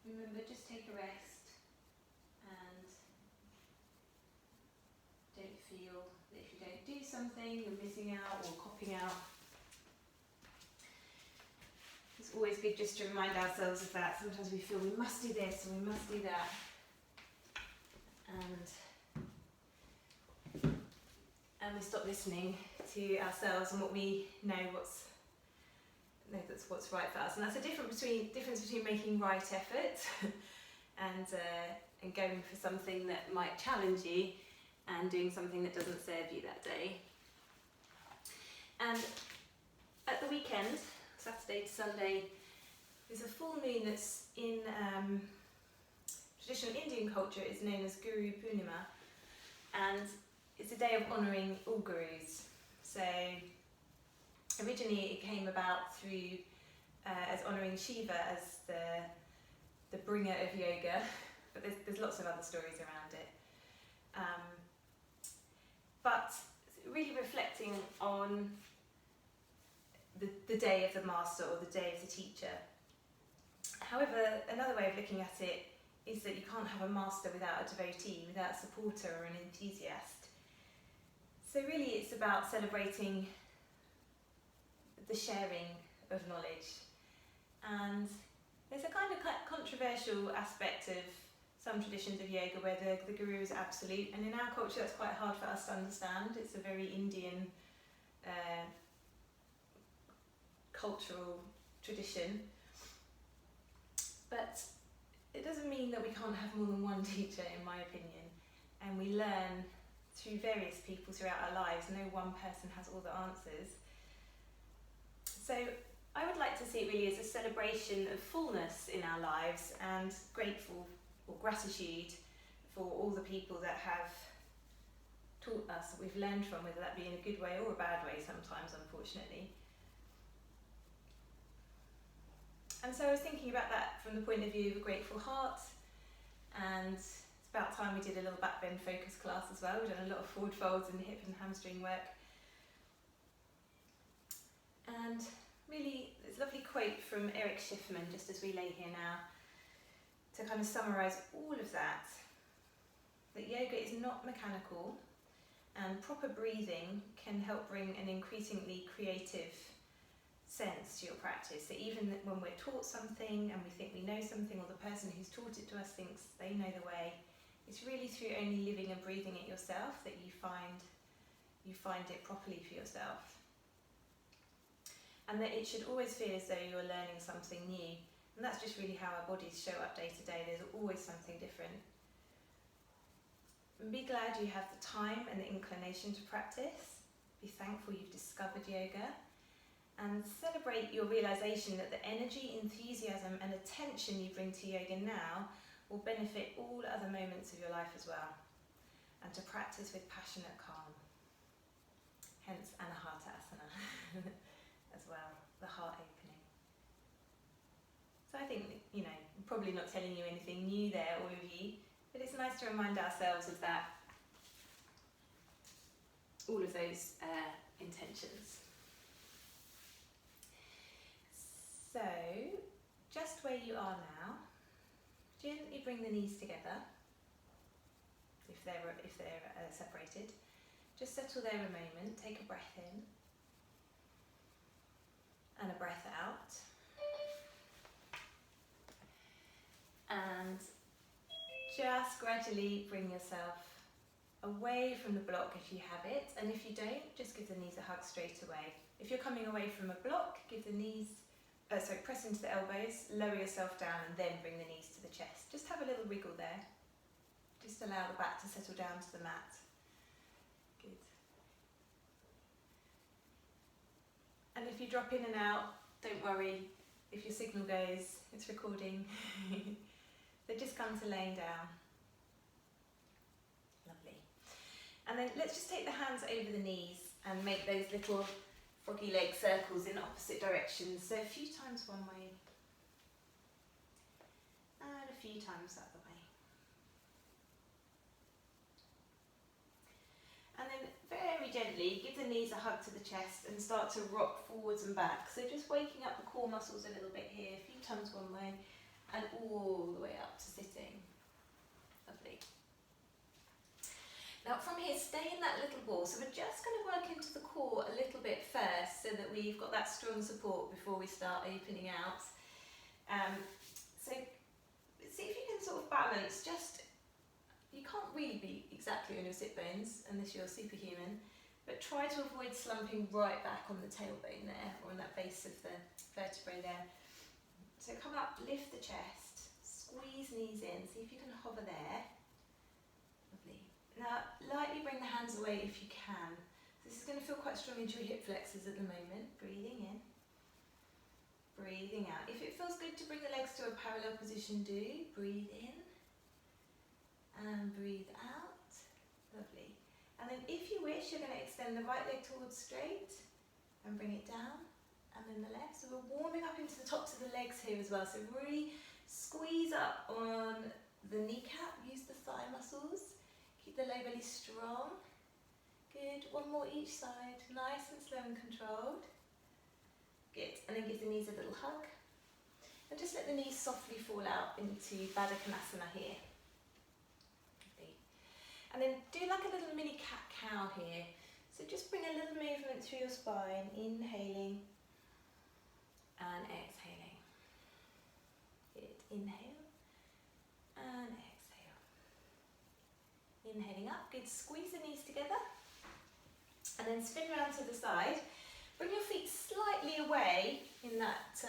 remember, just take a rest and don't feel that if you don't do something, you're missing out or copping out. It's always good just to remind ourselves of that. Sometimes we feel we must do this and we must do that. And we stop listening to ourselves and what we know that's what's right for us. And that's a difference between making right effort and going for something that might challenge you and doing something that doesn't serve you that day. And at the weekend, Saturday to Sunday, there's a full moon that's in traditional Indian culture is known as Guru Purnima, and it's a day of honouring all gurus. So originally it came about through as honouring Shiva as the bringer of yoga, but there's lots of other stories around it. But really reflecting on the day of the master or the day of the teacher. However, another way of looking at it is that you can't have a master without a devotee, without a supporter or an enthusiast. So really it's about celebrating the sharing of knowledge. And there's a kind of controversial aspect of some traditions of yoga where the guru is absolute, and in our culture that's quite hard for us to understand. It's a very Indian cultural tradition. But it doesn't mean that we can't have more than one teacher, in my opinion, and we learn through various people throughout our lives. No one person has all the answers. So I would like to see it really as a celebration of fullness in our lives and grateful or gratitude for all the people that have taught us, that we've learned from, whether that be in a good way or a bad way sometimes, unfortunately. And so I was thinking about that from the point of view of a grateful heart, and it's about time we did a little back bend focus class as well. We've done a lot of forward folds and hip and hamstring work. And really, there's a lovely quote from Eric Schiffman, just as we lay here now, to kind of summarise all of that yoga is not mechanical, and proper breathing can help bring an increasingly creative sense to your practice. So even when we're taught something and we think we know something, or the person who's taught it to us thinks they know the way, it's really through only living and breathing it yourself that you find it properly for yourself. And that it should always feel as though you're learning something new. And that's just really how our bodies show up day to day. There's always something different. And be glad you have the time and the inclination to practice. Be thankful you've discovered yoga. And celebrate your realisation that the energy, enthusiasm and attention you bring to yoga now will benefit all other moments of your life as well. And to practice with passionate calm. Hence Anahata Asana as well, the heart opening. So I think, I'm probably not telling you anything new there, all of you, but it's nice to remind ourselves of that, all of those intentions. So, just where you are now, gently bring the knees together, if they're separated. Just settle there a moment, take a breath in and a breath out. And just gradually bring yourself away from the block if you have it, and if you don't, just give the knees a hug straight away. If you're coming away from a block, give the knees, press into the elbows, lower yourself down and then bring the knees to the chest. Just have a little wiggle there. Just allow the back to settle down to the mat. Good. And if you drop in and out, don't worry. If your signal goes, it's recording. So just come to laying down. Lovely. And then let's just take the hands over the knees and make those little froggy leg circles in opposite directions. So a few times one way and a few times the other way. And then very gently give the knees a hug to the chest and start to rock forwards and back. So just waking up the core muscles a little bit here, a few times one way and all the way up to sitting. Lovely. Now from here, stay in that little ball. So we're just going to work into the core a little bit first so that we've got that strong support before we start opening out. So see if you can sort of balance, you can't really be exactly on your sit bones unless you're superhuman, but try to avoid slumping right back on the tailbone there, or on that base of the vertebrae there. So come up, lift the chest, squeeze knees in, see if you can hover there. Lovely. Now, lightly bring the hands away if you can. This is going to feel quite strong into your hip flexors at the moment. Breathing in, breathing out. If it feels good to bring the legs to a parallel position, do. Breathe in and breathe out. Lovely. And then if you wish, you're going to extend the right leg towards straight and bring it down, and then the left. So we're warming up into the tops of the legs here as well. So really squeeze up on the kneecap, use the thigh muscles. Keep the low belly strong. Good. One more each side. Nice and slow and controlled. Good. And then give the knees a little hug. And just let the knees softly fall out into Baddha Konasana here. Lovely. And then do like a little mini cat-cow here. So just bring a little movement through your spine. Inhaling and exhaling. Good. Inhale and exhale. Inhaling up, good, squeeze the knees together and then spin around to the side. Bring your feet slightly away in that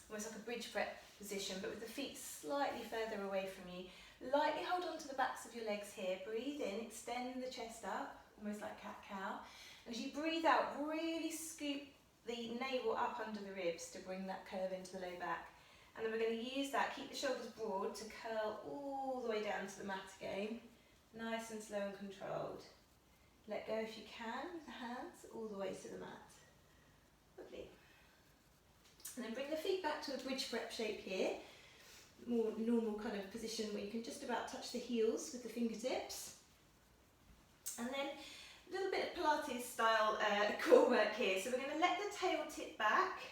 almost like a bridge prep position, but with the feet slightly further away from you. Lightly hold on to the backs of your legs here. Breathe in, extend the chest up, almost like cat-cow. As you breathe out, really scoop the navel up under the ribs to bring that curve into the low back. And then we're going to use that, keep the shoulders broad, to curl all the way down to the mat again. Nice and slow and controlled. Let go if you can with the hands all the way to the mat. Lovely. And then bring the feet back to a bridge prep shape here. More normal kind of position where you can just about touch the heels with the fingertips. And then a little bit of Pilates style core work here. So we're going to let the tail tip back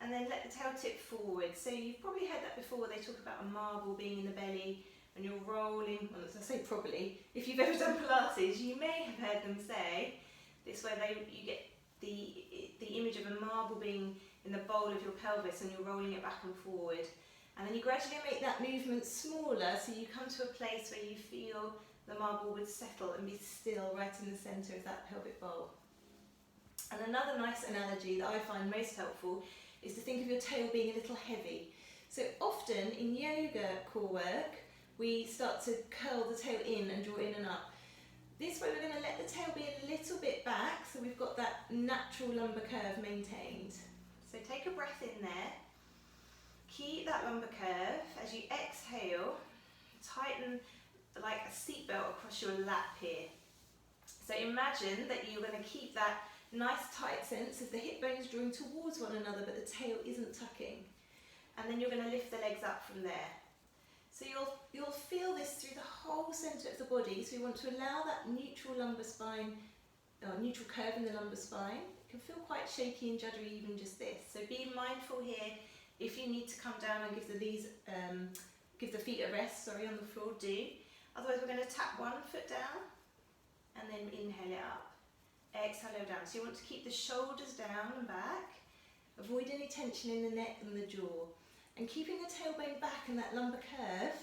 and then let the tail tip forward. So you've probably heard that before, where they talk about a marble being in the belly and you're rolling, well, as I say probably, if you've ever done Pilates, you may have heard them say this, where you get the image of a marble being in the bowl of your pelvis and you're rolling it back and forward. And then you gradually make that movement smaller, so you come to a place where you feel the marble would settle and be still right in the centre of that pelvic bowl. And another nice analogy that I find most helpful is to think of your tail being a little heavy. So often in yoga core work, we start to curl the tail in and draw in and up. This way we're going to let the tail be a little bit back, so we've got that natural lumbar curve maintained. So take a breath in there. Keep that lumbar curve. As you exhale, tighten like a seatbelt across your lap here. So imagine that you're going to keep that nice tight sense of the hip bones drawing towards one another, but the tail isn't tucking. And then you're going to lift the legs up from there. So you'll feel this through the whole centre of the body. So you want to allow that neutral lumbar spine, or neutral curve in the lumbar spine. It can feel quite shaky and juddery even just this. So be mindful here. If you need to come down and give the feet a rest, on the floor, do. Otherwise we're going to tap one foot down and then inhale it up. Exhale down. So you want to keep the shoulders down and back. Avoid any tension in the neck and the jaw. And keeping the tailbone back and that lumbar curve,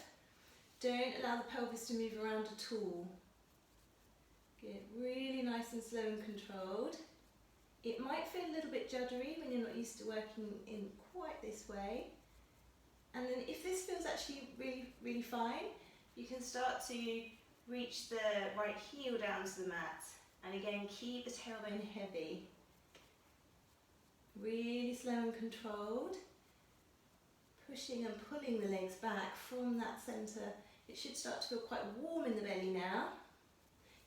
don't allow the pelvis to move around at all. Good, really nice and slow and controlled. It might feel a little bit juddery when you're not used to working in quite this way. And then if this feels actually really, really fine, you can start to reach the right heel down to the mat. And again, keep the tailbone heavy. Really slow and controlled. Pushing and pulling the legs back from that centre. It should start to feel quite warm in the belly now.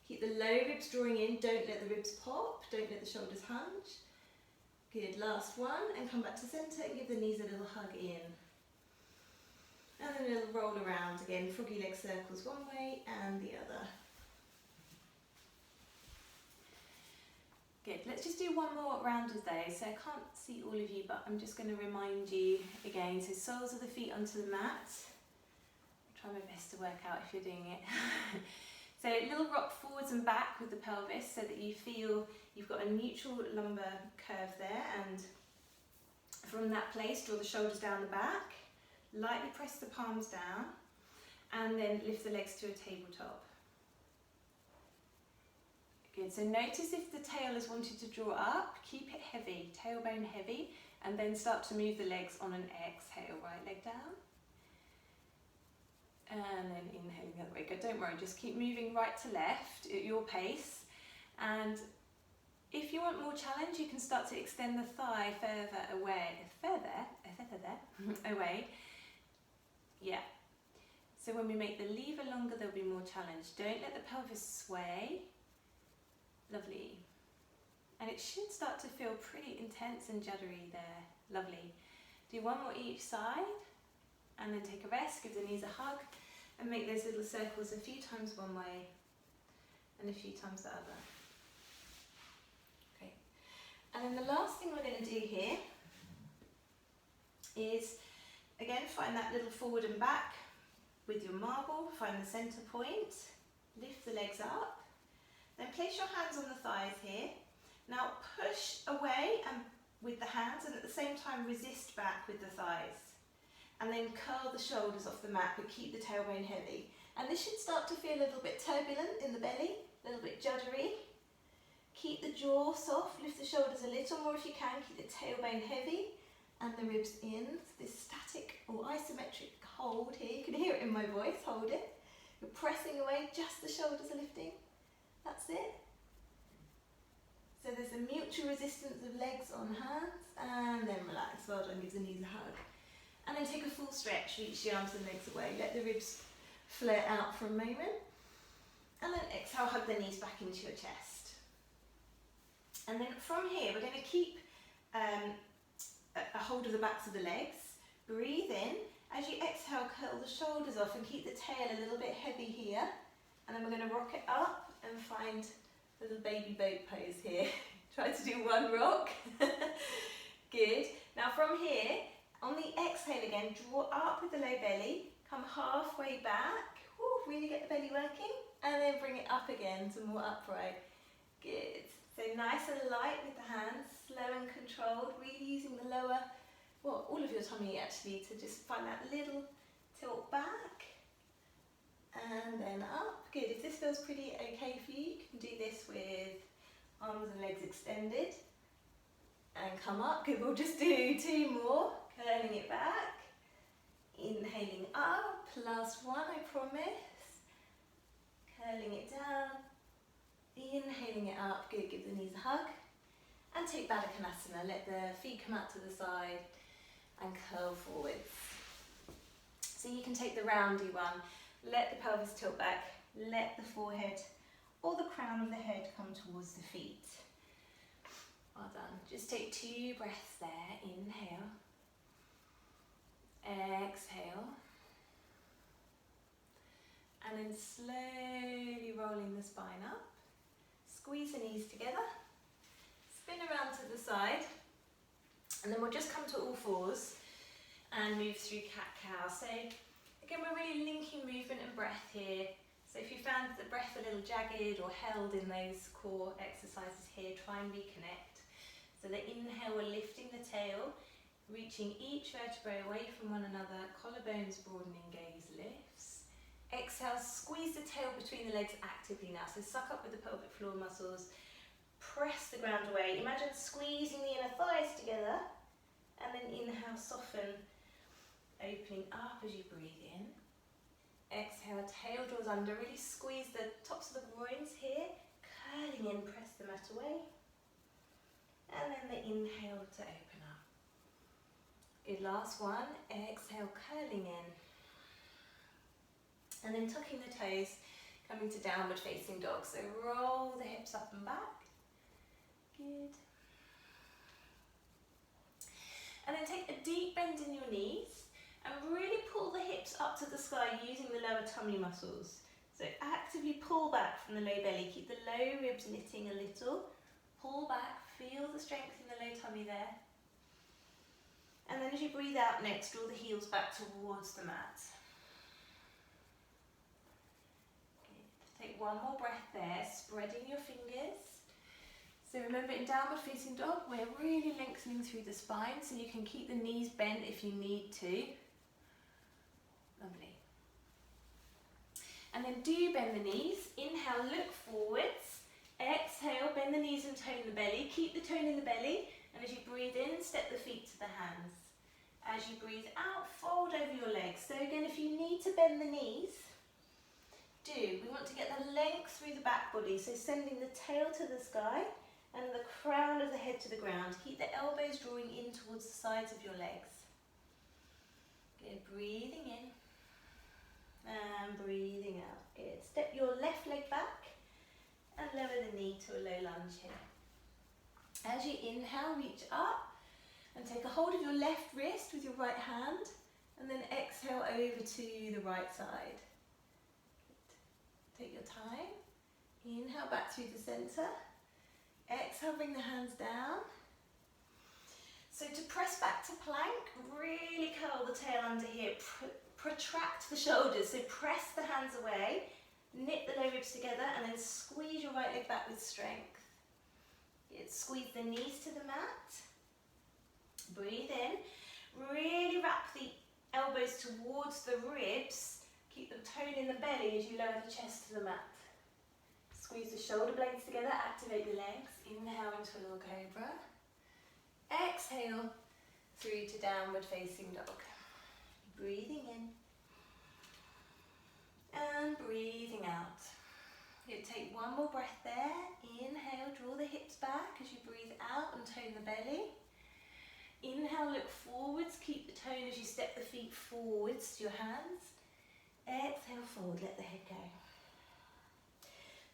Keep the low ribs drawing in, don't let the ribs pop, don't let the shoulders hunch. Good, last one, and come back to centre, give the knees a little hug in. And then a little roll around again, froggy leg circles one way and the other. Good. Let's just do one more round of those. So I can't see all of you, but I'm just going to remind you again. So soles of the feet onto the mat. I'll try my best to work out if you're doing it. So a little rock forwards and back with the pelvis so that you feel you've got a neutral lumbar curve there, and from that place draw the shoulders down the back, lightly press the palms down, and then lift the legs to a tabletop. Good, so notice if the tail is wanting to draw up, keep it heavy, tailbone heavy, and then start to move the legs on an exhale, right leg down. And then inhaling the other way. Good, don't worry, just keep moving right to left at your pace. And if you want more challenge, you can start to extend the thigh further away, away. Yeah. So when we make the lever longer, there'll be more challenge. Don't let the pelvis sway. Lovely. And it should start to feel pretty intense and juddery there. Lovely. Do one more each side, and then take a rest, give the knees a hug, and make those little circles a few times one way and a few times the other. Okay. And then the last thing we're going to do here is, again, find that little forward and back with your marble, find the centre point, lift the legs up, then place your hands on the thighs here. Now push away and with the hands, and at the same time resist back with the thighs. And then curl the shoulders off the mat, but keep the tailbone heavy. And this should start to feel a little bit turbulent in the belly, a little bit juddery. Keep the jaw soft, lift the shoulders a little more if you can, keep the tailbone heavy and the ribs in. This static or isometric hold here, you can hear it in my voice, hold it. You're pressing away, just the shoulders are lifting. That's it. So there's a mutual resistance of legs on hands, and then relax. Well done, give the knees a hug. And then take a full stretch, reach the arms and legs away. Let the ribs flare out for a moment. And then exhale, hug the knees back into your chest. And then from here, we're going to keep a hold of the backs of the legs. Breathe in. As you exhale, curl the shoulders off and keep the tail a little bit heavy here. And then we're going to rock it up and find a little baby boat pose here. Try to do one rock. Good. Now from here, on the exhale again, draw up with the low belly, come halfway back, woo, really get the belly working, and then bring it up again to more upright. Good. So nice and light with the hands, slow and controlled, really using the lower, well, all of your tummy actually, to just find that little tilt back, and then up. Good. If this feels pretty okay for you, you can do this with arms and legs extended, and come up. Good, we'll just do two more. Curling it back, inhaling up, last one I promise, curling it down, inhaling it up, good, give the knees a hug, and take Baddha Konasana, let the feet come out to the side and curl forwards. So you can take the roundy one, let the pelvis tilt back, let the forehead or the crown of the head come towards the feet. Well done, just take 2 breaths there, inhale. Exhale, and then slowly rolling the spine up, squeeze the knees together, spin around to the side, and then we'll just come to all fours and move through cat-cow. So again, we're really linking movement and breath here. So if you found the breath a little jagged or held in those core exercises here, try and reconnect. So the inhale, we're lifting the tail, reaching each vertebrae away from one another, collarbones broadening, gaze lifts. Exhale, squeeze the tail between the legs actively now. So suck up with the pelvic floor muscles, press the ground away. Imagine squeezing the inner thighs together, and then inhale, soften, opening up as you breathe in. Exhale, tail draws under, really squeeze the tops of the groins here, curling in, press the mat away. And then the inhale to open up. Good, last one, exhale, curling in. And then tucking the toes, coming to downward facing dog. So roll the hips up and back. Good. And then take a deep bend in your knees and really pull the hips up to the sky using the lower tummy muscles. So actively pull back from the low belly, keep the low ribs knitting a little. Pull back, feel the strength in the low tummy there. And then as you breathe out next, draw the heels back towards the mat. Good. Take one more breath there, spreading your fingers. So remember, in downward facing dog, we're really lengthening through the spine, so you can keep the knees bent if you need to. Lovely. And then do bend the knees. Inhale, look forwards. Exhale, bend the knees and tone the belly. Keep the tone in the belly. And as you breathe in, step the feet to the hands. As you breathe out, fold over your legs. So again, if you need to bend the knees, do. We want to get the length through the back body. So sending the tail to the sky and the crown of the head to the ground. Keep the elbows drawing in towards the sides of your legs. Good, breathing in and breathing out. Good, step your left leg back and lower the knee to a low lunge here. As you inhale, reach up and take a hold of your left wrist with your right hand, and then exhale over to the right side. Good. Take your time. Inhale back through the center. Exhale, bring the hands down. So to press back to plank, really curl the tail under here. Protract the shoulders, so press the hands away, knit the low ribs together, and then squeeze your right leg back with strength. Good. Squeeze the knees to the mat. Breathe in. Really wrap the elbows towards the ribs. Keep the tone in the belly as you lower the chest to the mat. Squeeze the shoulder blades together, activate the legs. Inhale into a little cobra. Exhale through to downward facing dog. Breathing in and breathing out. Good, take one more breath there. Inhale, draw the hips back as you breathe out and tone the belly. Inhale, look forwards, keep the tone as you step the feet forwards to your hands. Exhale, forward, let the head go.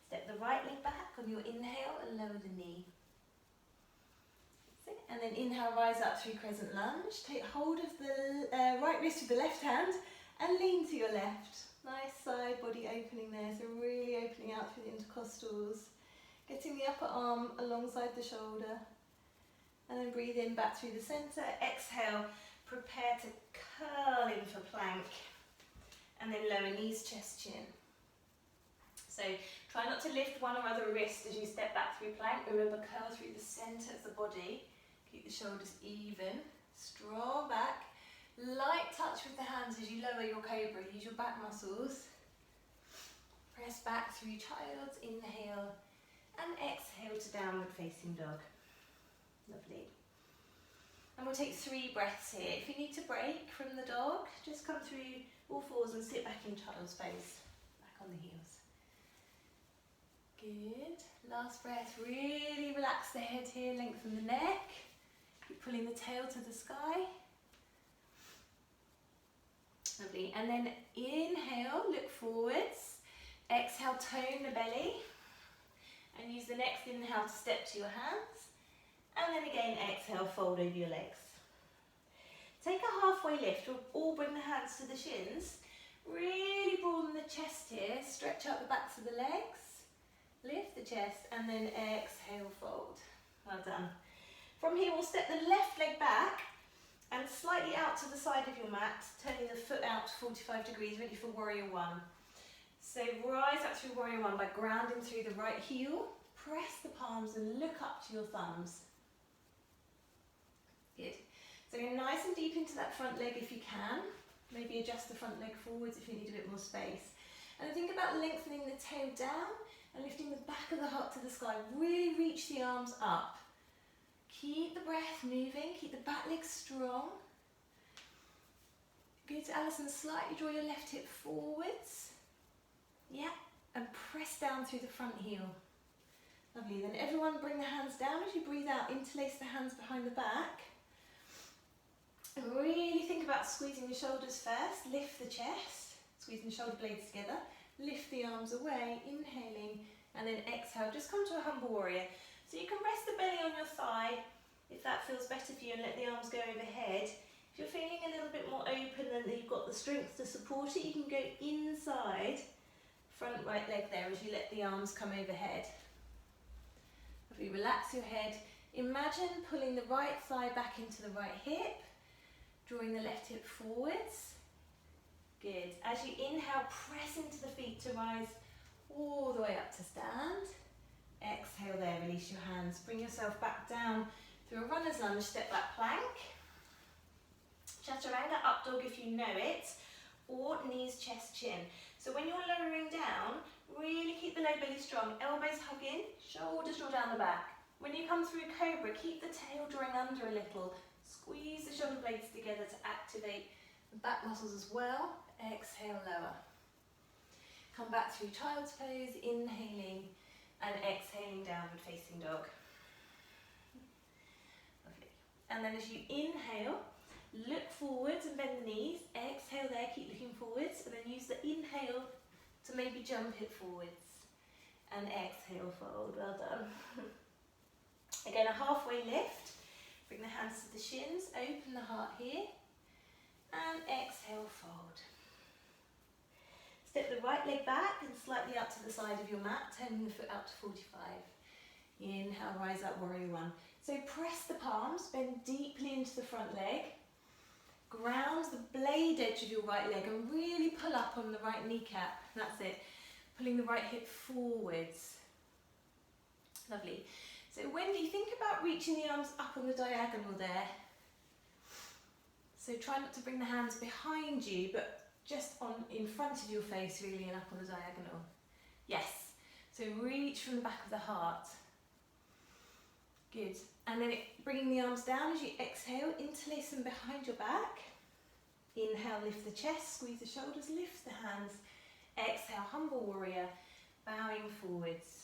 Step the right leg back on your inhale and lower the knee. And then inhale, rise up through crescent lunge. Take hold of the right wrist with the left hand and lean to your left. Nice side body opening there, so really opening out through the intercostals. Getting the upper arm alongside the shoulder. And then breathe in back through the center. Exhale, prepare to curl in for plank. And then lower knees, chest, chin. So try not to lift one or other wrist as you step back through plank. Remember, curl through the center of the body. Keep the shoulders even. Strong back. Light touch with the hands as you lower your cobra. Use your back muscles. Press back through child's. Inhale. And exhale to downward facing dog. Lovely. And we'll take 3 breaths here. If you need to break from the dog, just come through all fours and sit back in child's pose. Back on the heels. Good. Last breath. Really relax the head here, lengthen the neck. Keep pulling the tail to the sky. Lovely. And then inhale, look forwards. Exhale, tone the belly. And use the next inhale to step to your hands. And then again, exhale, fold over your legs. Take a halfway lift, or bring the hands to the shins. Really broaden the chest here. Stretch out the backs of the legs. Lift the chest and then exhale, fold. Well done. From here, we'll step the left leg back and slightly out to the side of your mat, turning the foot out 45 degrees, ready for warrior 1. So rise up through warrior 1 by grounding through the right heel. Press the palms and look up to your thumbs. Good. So go nice and deep into that front leg if you can. Maybe adjust the front leg forwards if you need a bit more space. And think about lengthening the tail down and lifting the back of the heart to the sky. Really reach the arms up. Keep the breath moving, keep the back leg strong. Good, Alison, slightly draw your left hip forwards. Yeah, and press down through the front heel. Lovely, then everyone bring the hands down as you breathe out, interlace the hands behind the back. And really think about squeezing the shoulders first, lift the chest, squeezing the shoulder blades together, lift the arms away, inhaling, and then exhale, just come to a humble warrior. So you can rest the belly on your thigh, if that feels better for you, and let the arms go overhead. If you're feeling a little bit more open and you've got the strength to support it, you can go inside, front right leg there as you let the arms come overhead. If we relax your head, imagine pulling the right thigh back into the right hip, drawing the left hip forwards. Good. As you inhale, press into the feet to rise all the way up to stand. Exhale there, release your hands. Bring yourself back down through a runner's lunge, step back plank. Chaturanga, up dog if you know it, or knees, chest, chin. So when you're lowering down, really keep the low belly strong. Elbows hug in, shoulders draw down the back. When you come through cobra, keep the tail drawing under a little. Squeeze the shoulder blades together to activate the back muscles as well. Exhale, lower. Come back through child's pose, inhaling and exhaling, downward facing dog. Lovely. And then as you inhale, look forwards and bend the knees. Exhale there, keep looking forwards, and then use the inhale to maybe jump it forwards. And exhale, fold. Well done. Again, a halfway lift. Bring the hands to the shins, open the heart here, and exhale, fold. Step the right leg back and slightly out to the side of your mat, turning the foot out to 45. Inhale, rise up, warrior one. So press the palms, bend deeply into the front leg, ground the blade edge of your right leg and really pull up on the right kneecap. That's it, pulling the right hip forwards. Lovely. So Wendy, think about reaching the arms up on the diagonal there. So try not to bring the hands behind you, but just on in front of your face really, and up on the diagonal. Yes. So reach from the back of the heart. Good. And then bringing the arms down as you exhale, interlace them behind your back. Inhale, lift the chest, squeeze the shoulders, lift the hands. Exhale, humble warrior, bowing forwards.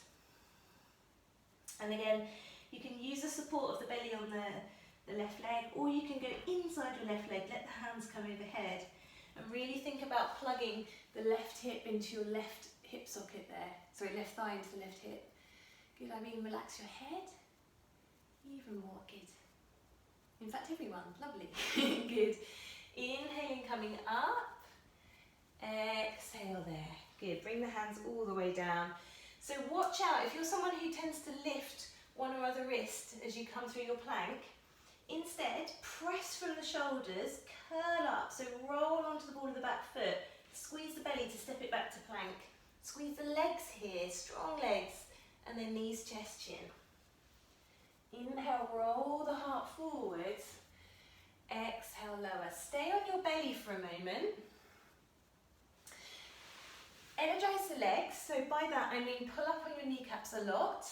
And again, you can use the support of the belly on the left leg, or you can go inside your left leg, let the hands come overhead, and really think about plugging the left hip into your left hip socket there. Sorry, left thigh into the left hip. Good, I mean, relax your head. Even more, good. In fact, everyone, lovely. Good. Inhaling, coming up. Exhale there. Good, bring the hands all the way down. So watch out, if you're someone who tends to lift one or other wrist as you come through your plank, instead press from the shoulders, curl up, so roll onto the ball of the back foot, squeeze the belly to step it back to plank, squeeze the legs here, strong legs, and then knees, chest, chin. Inhale, roll the heart forwards, exhale, lower. Stay on your belly for a moment. Energize the legs, so by that I mean pull up on your kneecaps a lot,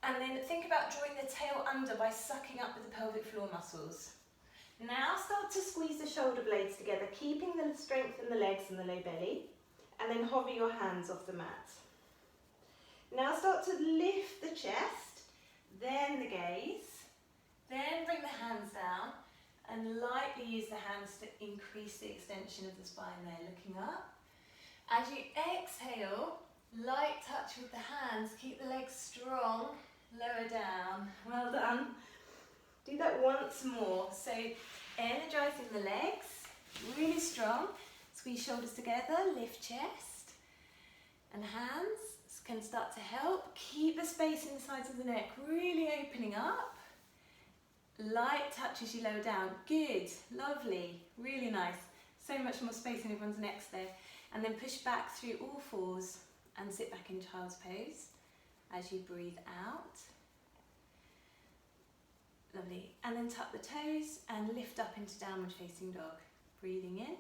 and then think about drawing the tail under by sucking up with the pelvic floor muscles. Now start to squeeze the shoulder blades together, keeping the strength in the legs and the low belly, and then hover your hands off the mat. Now start to lift the chest, then the gaze, then bring the hands down, and lightly use the hands to increase the extension of the spine there, looking up. As you exhale, light touch with the hands, keep the legs strong, lower down. Well done. Do that once more. So energizing the legs, really strong. Squeeze shoulders together, lift chest. And hands can start to help. Keep the space in the sides of the neck, really opening up. Light touch as you lower down. Good, lovely, really nice. So much more space in everyone's necks there. And then push back through all fours and sit back in child's pose as you breathe out. Lovely. And then tuck the toes and lift up into downward facing dog. Breathing in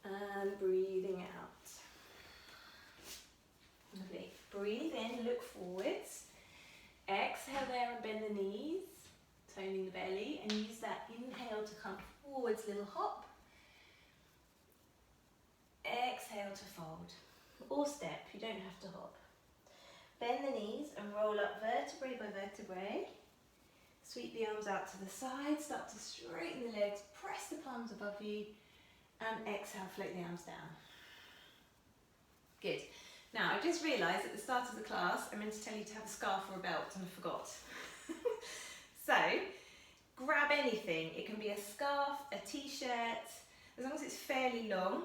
and breathing out. Lovely. Breathe in, look forwards. Exhale there and bend the knees, toning the belly, and use that inhale to come forwards, little hop. Exhale to fold, or step, you don't have to hop. Bend the knees and roll up vertebrae by vertebrae. Sweep the arms out to the side, start to straighten the legs, press the palms above you, and exhale, float the arms down. Good. Now, I just realised at the start of the class, I meant to tell you to have a scarf or a belt, and I forgot. So, grab anything. It can be a scarf, a t-shirt, as long as it's fairly long.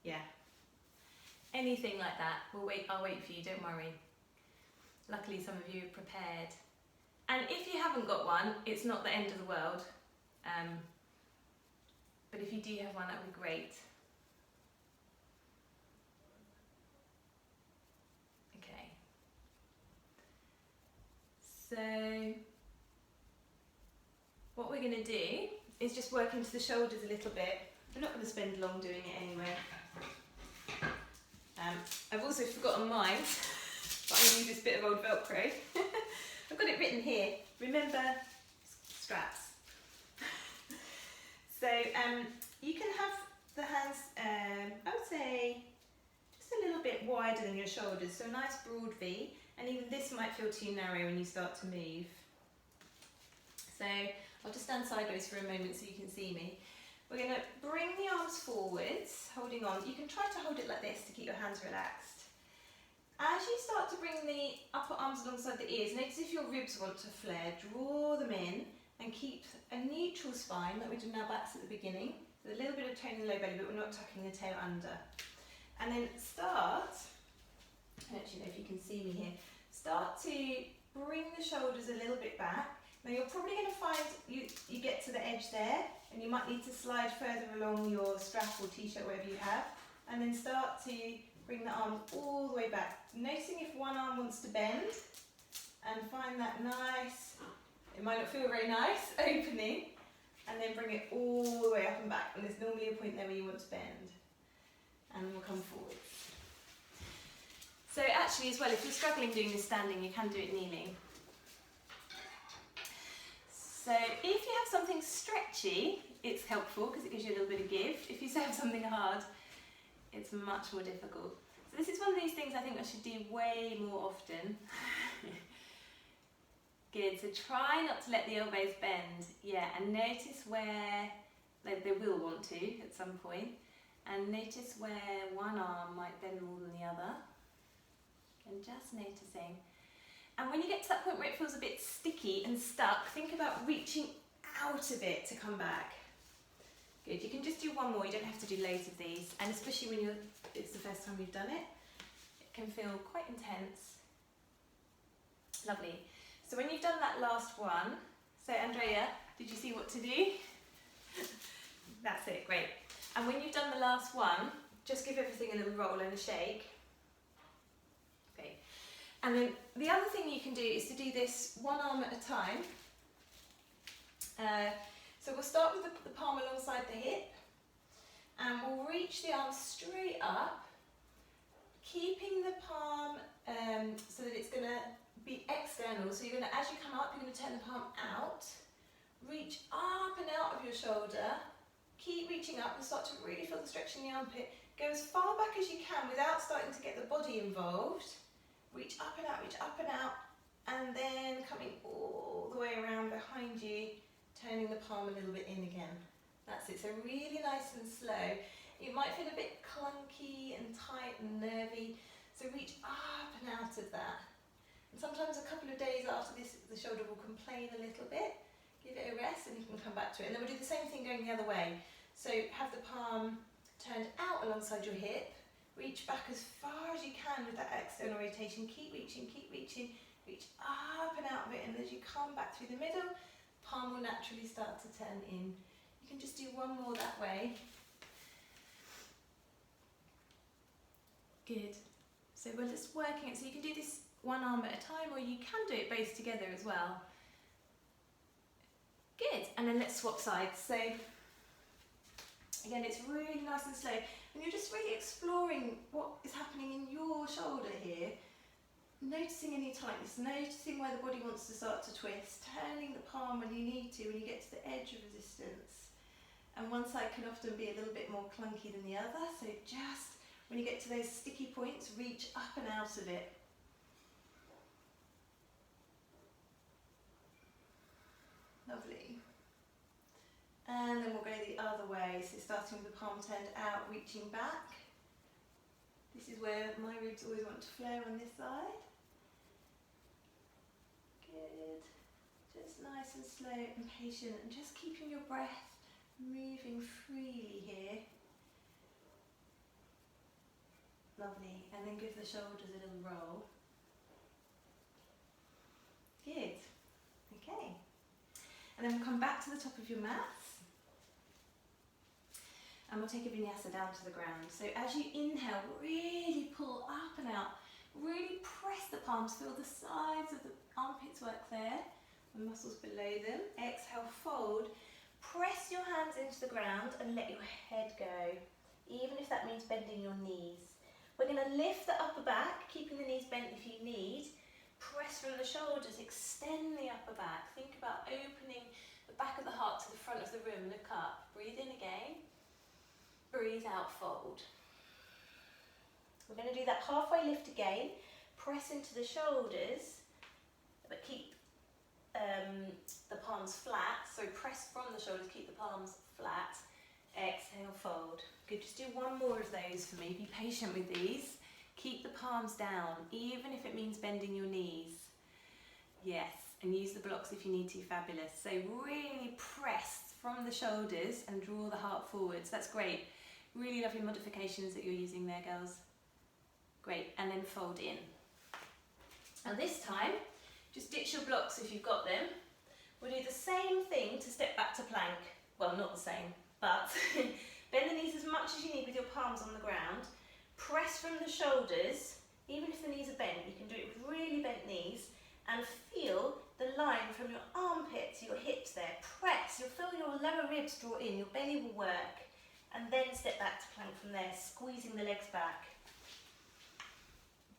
Yeah. anything like that, I'll wait for you, don't worry. Luckily some of you are prepared. And if you haven't got one, it's not the end of the world. But if you do have one, that would be great. Okay. So, what we're going to do is just work into the shoulders a little bit. We're not going to spend long doing it anyway. I've also forgotten mine, but I'm going to use this bit of old Velcro. I've got it written here. Remember, straps. So you can have the hands, I would say, just a little bit wider than your shoulders, so a nice broad V, and even this might feel too narrow when you start to move. So I'll just stand sideways for a moment so you can see me. We're going to bring the arms forwards, holding on. You can try to hold it like this to keep your hands relaxed. As you start to bring the upper arms alongside the ears, notice if your ribs want to flare, draw them in and keep a neutral spine like we did in our backs at the beginning, with a little bit of tone in the low belly, but we're not tucking the tail under. And then start, I don't actually know if you can see me here, start to bring the shoulders a little bit back. Now you're probably going to find you get to the edge there, and you might need to slide further along your strap or t-shirt, whatever you have, and then start to bring the arms all the way back. Noticing if one arm wants to bend, and find that nice, it might not feel very nice, opening, and then bring it all the way up and back. And there's normally a point there where you want to bend, and then we'll come forward. So actually as well, if you're struggling doing this standing, you can do it kneeling. So if you have something stretchy, it's helpful because it gives you a little bit of give. If you have something hard, it's much more difficult. So this is one of these things I think I should do way more often. Good, so try not to let the elbows bend. Yeah, and notice where they will want to at some point. And notice where one arm might bend more than the other. And just noticing. And when you get to that point where it feels a bit sticky and stuck, think about reaching out a bit to come back. Good, you can just do one more, you don't have to do loads of these. And especially when it's the first time you've done it, it can feel quite intense. Lovely. So when you've done that last one, so Andrea, did you see what to do? That's it, great. And when you've done the last one, just give everything a little roll and a shake. Okay. And then the other thing you can do is to do this one arm at a time. So we'll start with the palm alongside the hip, and we'll reach the arm straight up, keeping the palm so that it's going to be external. So you're going to, as you come up, you're going to turn the palm out, reach up and out of your shoulder, keep reaching up and start to really feel the stretch in the armpit. Go as far back as you can without starting to get the body involved. Reach up and out, and then coming all the way around behind you, turning the palm a little bit in again. That's it, so really nice and slow. It might feel a bit clunky and tight and nervy, so reach up and out of that. And sometimes a couple of days after this, the shoulder will complain a little bit. Give it a rest and you can come back to it. And then we'll do the same thing going the other way. So have the palm turned out alongside your hip, reach back as far as you can with that external rotation, keep reaching, reach up and out of it, and as you come back through the middle, palm will naturally start to turn in. You can just do one more that way. Good. So we're just working it, so you can do this one arm at a time, or you can do it both together as well. Good, and then let's swap sides. So again, it's really nice and slow, and you're just really exploring what is happening in your shoulder here, noticing any tightness, noticing where the body wants to start to twist, turning the palm when you need to, when you get to the edge of resistance. And one side can often be a little bit more clunky than the other, so just when you get to those sticky points, reach up and out of it. Lovely. And then we'll go the other way, so starting with the palm turned out, reaching back. This is where my ribs always want to flare on this side. Good. Just nice and slow and patient, and just keeping your breath moving freely here. Lovely. And then give the shoulders a little roll. Good. Okay. And then we'll come back to the top of your mats. And we'll take a vinyasa down to the ground. So as you inhale, really pull up and out. Really press the palms, feel the sides of the armpits work there, the muscles below them. Exhale, fold. Press your hands into the ground and let your head go, even if that means bending your knees. We're going to lift the upper back, keeping the knees bent if you need. Press from the shoulders, extend the upper back. Think about opening the back of the heart to the front of the room. Look up. Breathe in again. Breathe out, fold. We're going to do that halfway lift again. Press into the shoulders, but keep the palms flat. So press from the shoulders, keep the palms flat. Exhale, fold. Good, just do one more of those for me. Be patient with these. Keep the palms down, even if it means bending your knees. Yes, and use the blocks if you need to, fabulous. So really press from the shoulders and draw the heart forwards. That's great. Really lovely modifications that you're using there, girls. Great, and then fold in. Now this time, just ditch your blocks if you've got them. We'll do the same thing to step back to plank. Well, not the same, but bend the knees as much as you need with your palms on the ground. Press from the shoulders, even if the knees are bent, you can do it with really bent knees, and feel the line from your armpit to your hips there. Press, you'll feel your lower ribs draw in, your belly will work, and then step back to plank from there, squeezing the legs back.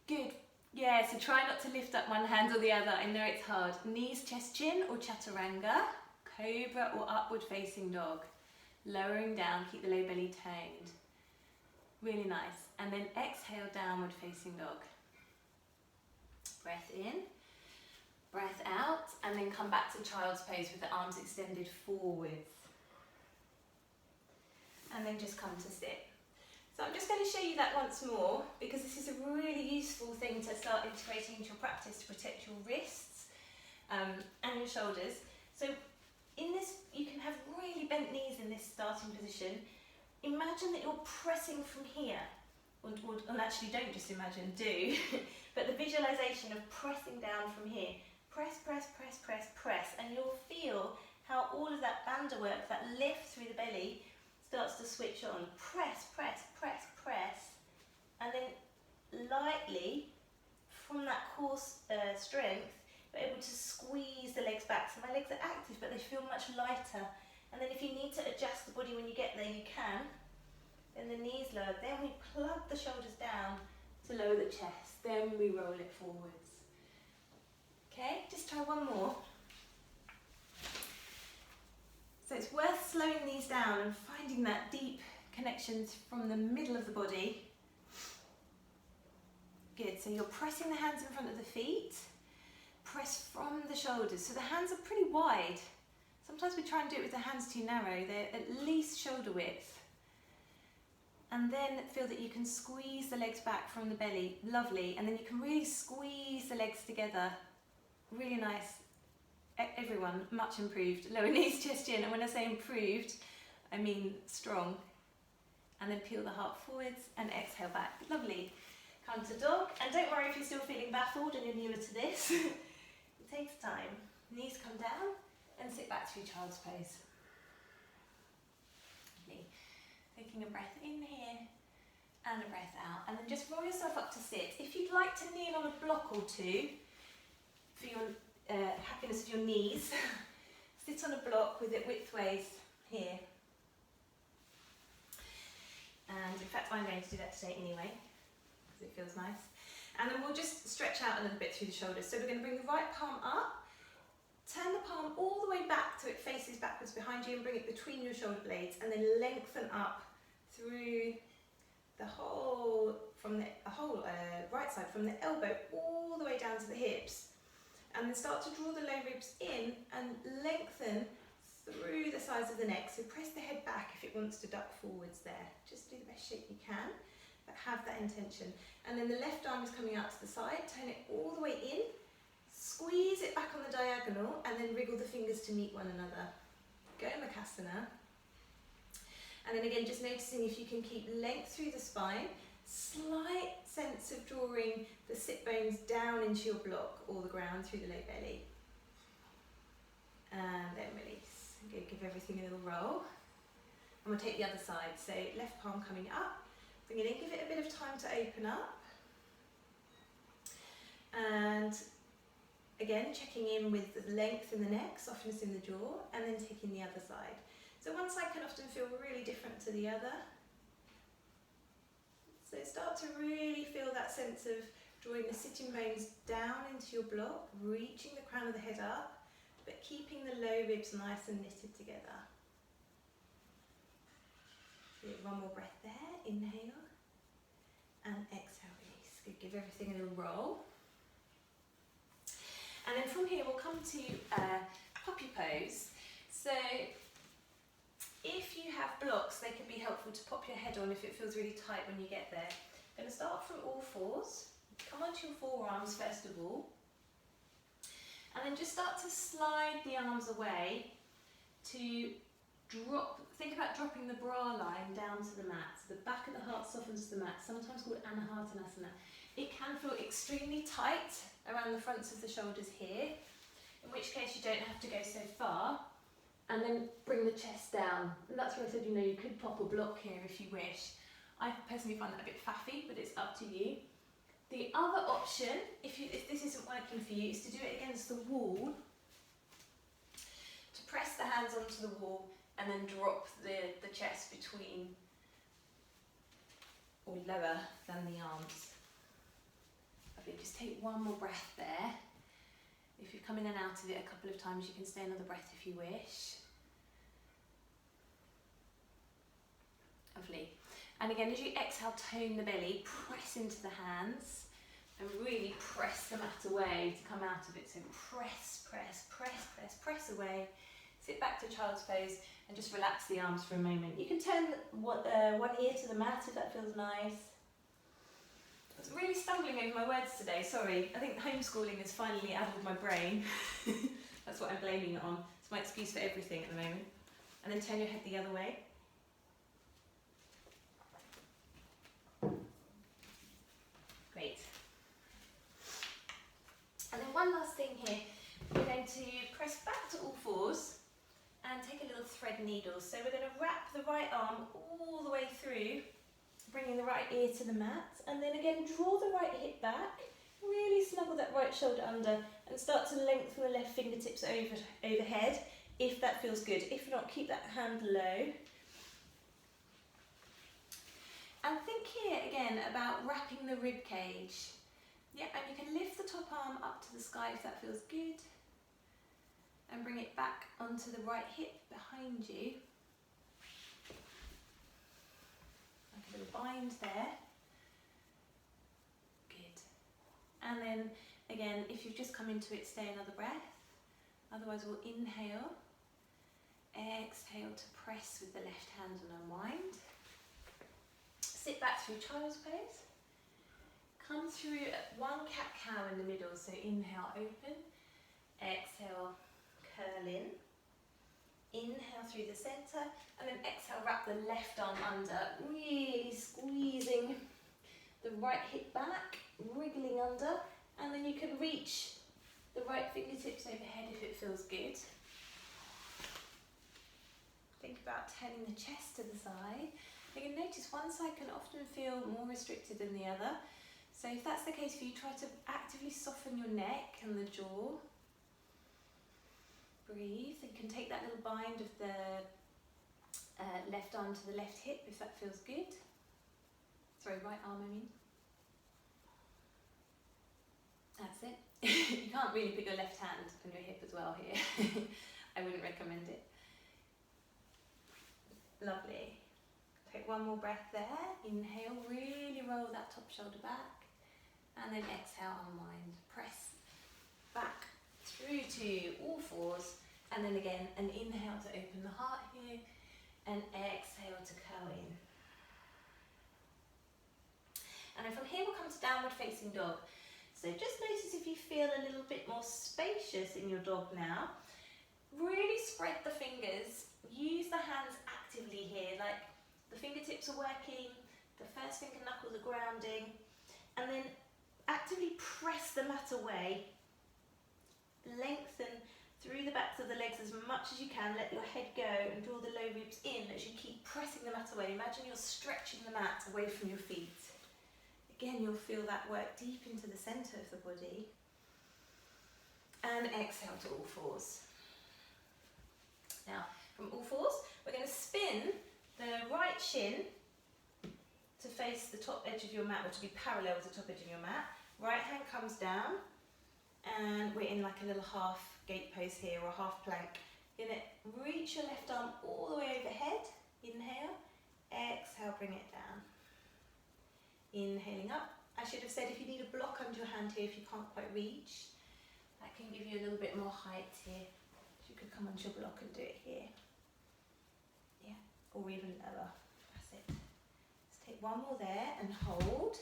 Good. Yeah, so try not to lift up one hand or the other. I know it's hard. Knees, chest, chin, or chaturanga. Cobra or upward facing dog. Lowering down, keep the low belly toned. Really nice. And then exhale, downward facing dog. Breath in, breath out, and then come back to child's pose with the arms extended forwards. And then just come to sit. So I'm just going to show you that once more, because this is a really useful thing to start integrating into your practice to protect your wrists and your shoulders. So in this, you can have really bent knees in this starting position. Imagine that you're pressing from here, or actually don't just imagine, do, but the visualization of pressing down from here. Press, press, press, press, press, and you'll feel how all of that bandha work, that lift through the belly, starts to switch on. Press, press, press, press, and then lightly, from that core strength, you're able to squeeze the legs back. So my legs are active, but they feel much lighter. And then if you need to adjust the body when you get there, you can. Then the knees lower. Then we plug the shoulders down to lower the chest. Then we roll it forwards. Okay, just try one more. So it's worth slowing these down and finding that deep connections from the middle of the body. Good, so you're pressing the hands in front of the feet. Press from the shoulders. So the hands are pretty wide. Sometimes we try and do it with the hands too narrow. They're at least shoulder width. And then feel that you can squeeze the legs back from the belly. Lovely. And then you can really squeeze the legs together. Really nice. Everyone, much improved. Lower knees, chest, chin. And when I say improved, I mean strong. And then peel the heart forwards and exhale back. Lovely. Come to dog. And don't worry if you're still feeling baffled and you're newer to this. It takes time. Knees come down and sit back to your child's pose. Lovely. Taking a breath in here and a breath out. And then just roll yourself up to sit. If you'd like to kneel on a block or two for your happiness of your knees, sit on a block with it widthways here. And in fact, I'm going to do that today anyway, because it feels nice. And then we'll just stretch out a little bit through the shoulders. So we're going to bring the right palm up, turn the palm all the way back so it faces backwards behind you, and bring it between your shoulder blades, and then lengthen up through the whole, right side, from the elbow all the way down to the hips. And then start to draw the low ribs in and lengthen through the sides of the neck. So press the head back if it wants to duck forwards there. Just do the best shape you can, but have that intention. And then the left arm is coming out to the side, turn it all the way in, squeeze it back on the diagonal, and then wriggle the fingers to meet one another. Gomukhasana. And then again, just noticing if you can keep length through the spine, Slight sense of drawing the sit bones down into your block or the ground through the low belly. And then release. Good, give everything a little roll. And we'll take the other side. So left palm coming up, bring it in, give it a bit of time to open up. And again, checking in with the length in the neck, softness in the jaw, and then taking the other side. So one side can often feel really different to the other. So start to really feel that sense of drawing the sitting bones down into your block, reaching the crown of the head up, but keeping the low ribs nice and knitted together. One more breath there, inhale, and exhale, release. Good, give everything a little roll. And then from here we'll come to puppy pose. So if you have blocks, they can be helpful to pop your head on if it feels really tight when you get there. I'm going to start from all fours. Come onto your forearms first of all. And then just start to slide the arms away to drop. Think about dropping the bra line down to the mat. So the back of the heart softens to the mat, sometimes called Anahartanasana. It can feel extremely tight around the fronts of the shoulders here, in which case you don't have to go so far. And then bring the chest down. And that's where I said, you know, you could pop a block here if you wish. I personally find that a bit faffy, but it's up to you. The other option, if this isn't working for you, is to do it against the wall. To press the hands onto the wall and then drop the chest between or lower than the arms. Okay, just take one more breath there. If you've come in and out of it a couple of times, you can stay another breath if you wish. Lovely. And again, as you exhale, tone the belly, press into the hands and really press the mat away to come out of it. So press, press, press, press, press away. Sit back to child's pose and just relax the arms for a moment. You can turn one ear to the mat if that feels nice. I was really stumbling over my words today, sorry. I think homeschooling has finally addled my brain. That's what I'm blaming it on. It's my excuse for everything at the moment. And then turn your head the other way. Great. And then one last thing here. We're going to press back to all fours and take a little thread needle. So we're going to wrap the right arm all the way through, bringing the right ear to the mat, and then again draw the right hip back, really snuggle that right shoulder under and start to lengthen the left fingertips overhead if that feels good. If not, keep that hand low. And think here again about wrapping the rib cage. Yeah, and you can lift the top arm up to the sky if that feels good. And bring it back onto the right hip behind you. Like a little bind there. Good. And then again, if you've just come into it, stay another breath. Otherwise we'll inhale, exhale to press with the left hand and unwind. Sit back through child's pose. Come through one cat-cow in the middle, so inhale, open, exhale, curl in, inhale through the centre, and then exhale, wrap the left arm under, really squeezing the right hip back, wriggling under, and then you can reach the right fingertips overhead if it feels good. Think about turning the chest to the side. You can notice one side can often feel more restricted than the other. So if that's the case for you, try to actively soften your neck and the jaw. Breathe. You can take that little bind of the left arm to the left hip if that feels good. Sorry, right arm I mean. That's it. You can't really put your left hand on your hip as well here. I wouldn't recommend it. Lovely. Take one more breath there. Inhale, really roll that top shoulder back. And then exhale, unwind. Press back through to all fours. And then again, an inhale to open the heart here. And exhale to curl in. And then from here we'll come to downward facing dog. So just notice if you feel a little bit more spacious in your dog now. Really spread the fingers. Use the hands actively here, like the fingertips are working, The first finger knuckles are grounding, and then actively press the mat away. Lengthen through the backs of the legs as much as you can. Let your head go and draw the low ribs in as you keep pressing the mat away. Imagine you're stretching the mat away from your feet. Again, you'll feel that work deep into the centre of the body. And exhale to all fours. Now, from all fours, we're going to spin the right shin to face the top edge of your mat, or to be parallel with the top edge of your mat. Right hand comes down, and we're in like a little half gate pose here, or a half plank. You're going to reach your left arm all the way overhead. Inhale, exhale, bring it down. Inhaling up. I should have said, if you need a block under your hand here, if you can't quite reach, that can give you a little bit more height here. So you could come onto your block and do it here. Yeah, or even lower. That's it. Let's take one more there and hold.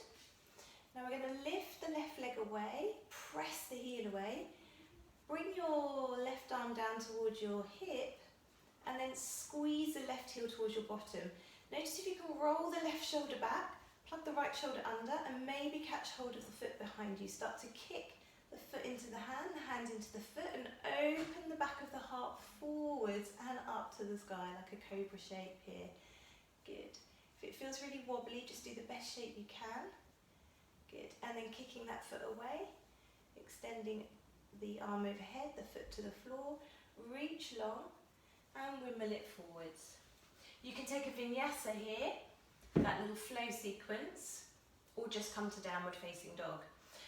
Now we're going to lift the left leg away, press the heel away, bring your left arm down towards your hip, and then squeeze the left heel towards your bottom. Notice if you can roll the left shoulder back, plug the right shoulder under, and maybe catch hold of the foot behind you. Start to kick the foot into the hand into the foot, and open the back of the heart forwards and up to the sky like a cobra shape here. Good. If it feels really wobbly, just do the best shape you can. Good. And then kicking that foot away, extending the arm overhead, the foot to the floor, reach long and wimble it forwards. You can take a vinyasa here, that little flow sequence, or just come to downward facing dog.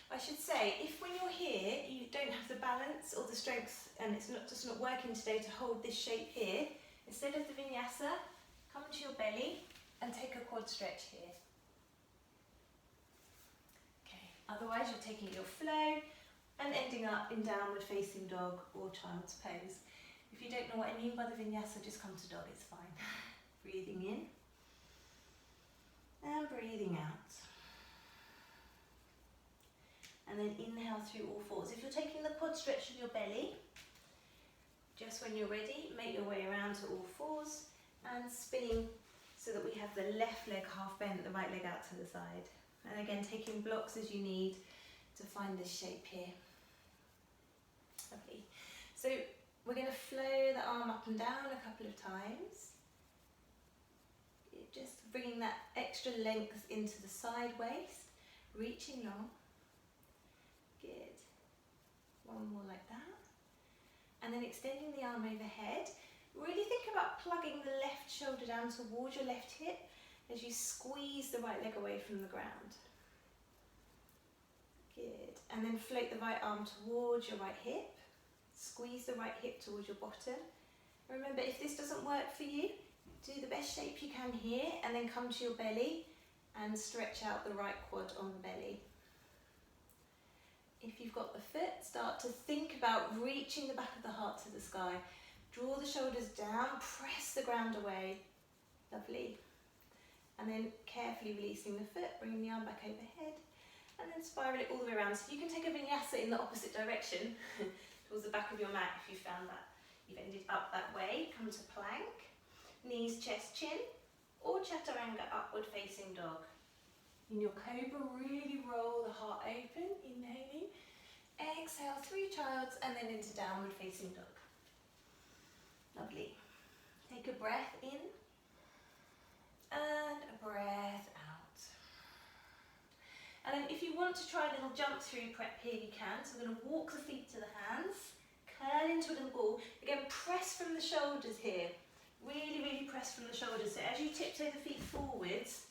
I should say, if when you're here you don't have the balance or the strength, and it's just not working today to hold this shape here, instead of the vinyasa, come to your belly and take a quad stretch here. Okay, otherwise you're taking your flow and ending up in downward facing dog or child's pose. If you don't know what I mean by the vinyasa, just come to dog, it's fine. Breathing in and breathing out. And then inhale through all fours. If you're taking the quad stretch of your belly, just when you're ready, make your way around to all fours and spinning so that we have the left leg half bent, the right leg out to the side. And again, taking blocks as you need to find this shape here. Lovely. So we're going to flow the arm up and down a couple of times. Just bringing that extra length into the side waist, reaching long. Good. One more like that. And then extending the arm overhead. Really think about plugging the left shoulder down towards your left hip as you squeeze the right leg away from the ground. Good. And then float the right arm towards your right hip. Squeeze the right hip towards your bottom. Remember, if this doesn't work for you, do the best shape you can here, and then come to your belly and stretch out the right quad on the belly. If you've got the foot, start to think about reaching the back of the heart to the sky. Draw the shoulders down, press the ground away. Lovely. And then carefully releasing the foot, bringing the arm back overhead, and then spiral it all the way around. So you can take a vinyasa in the opposite direction, towards the back of your mat if you found that you've ended up that way. Come to plank, knees, chest, chin, or chaturanga, upward facing dog. In your cobra, really roll the heart open, inhaling, exhale, three childs, and then into downward facing dog. Lovely. Take a breath in and a breath out. And then if you want to try a little jump through prep here, you can. So we're going to walk the feet to the hands, curl into a little ball. Again, press from the shoulders here. Really, really press from the shoulders. So as you tiptoe the feet forwards,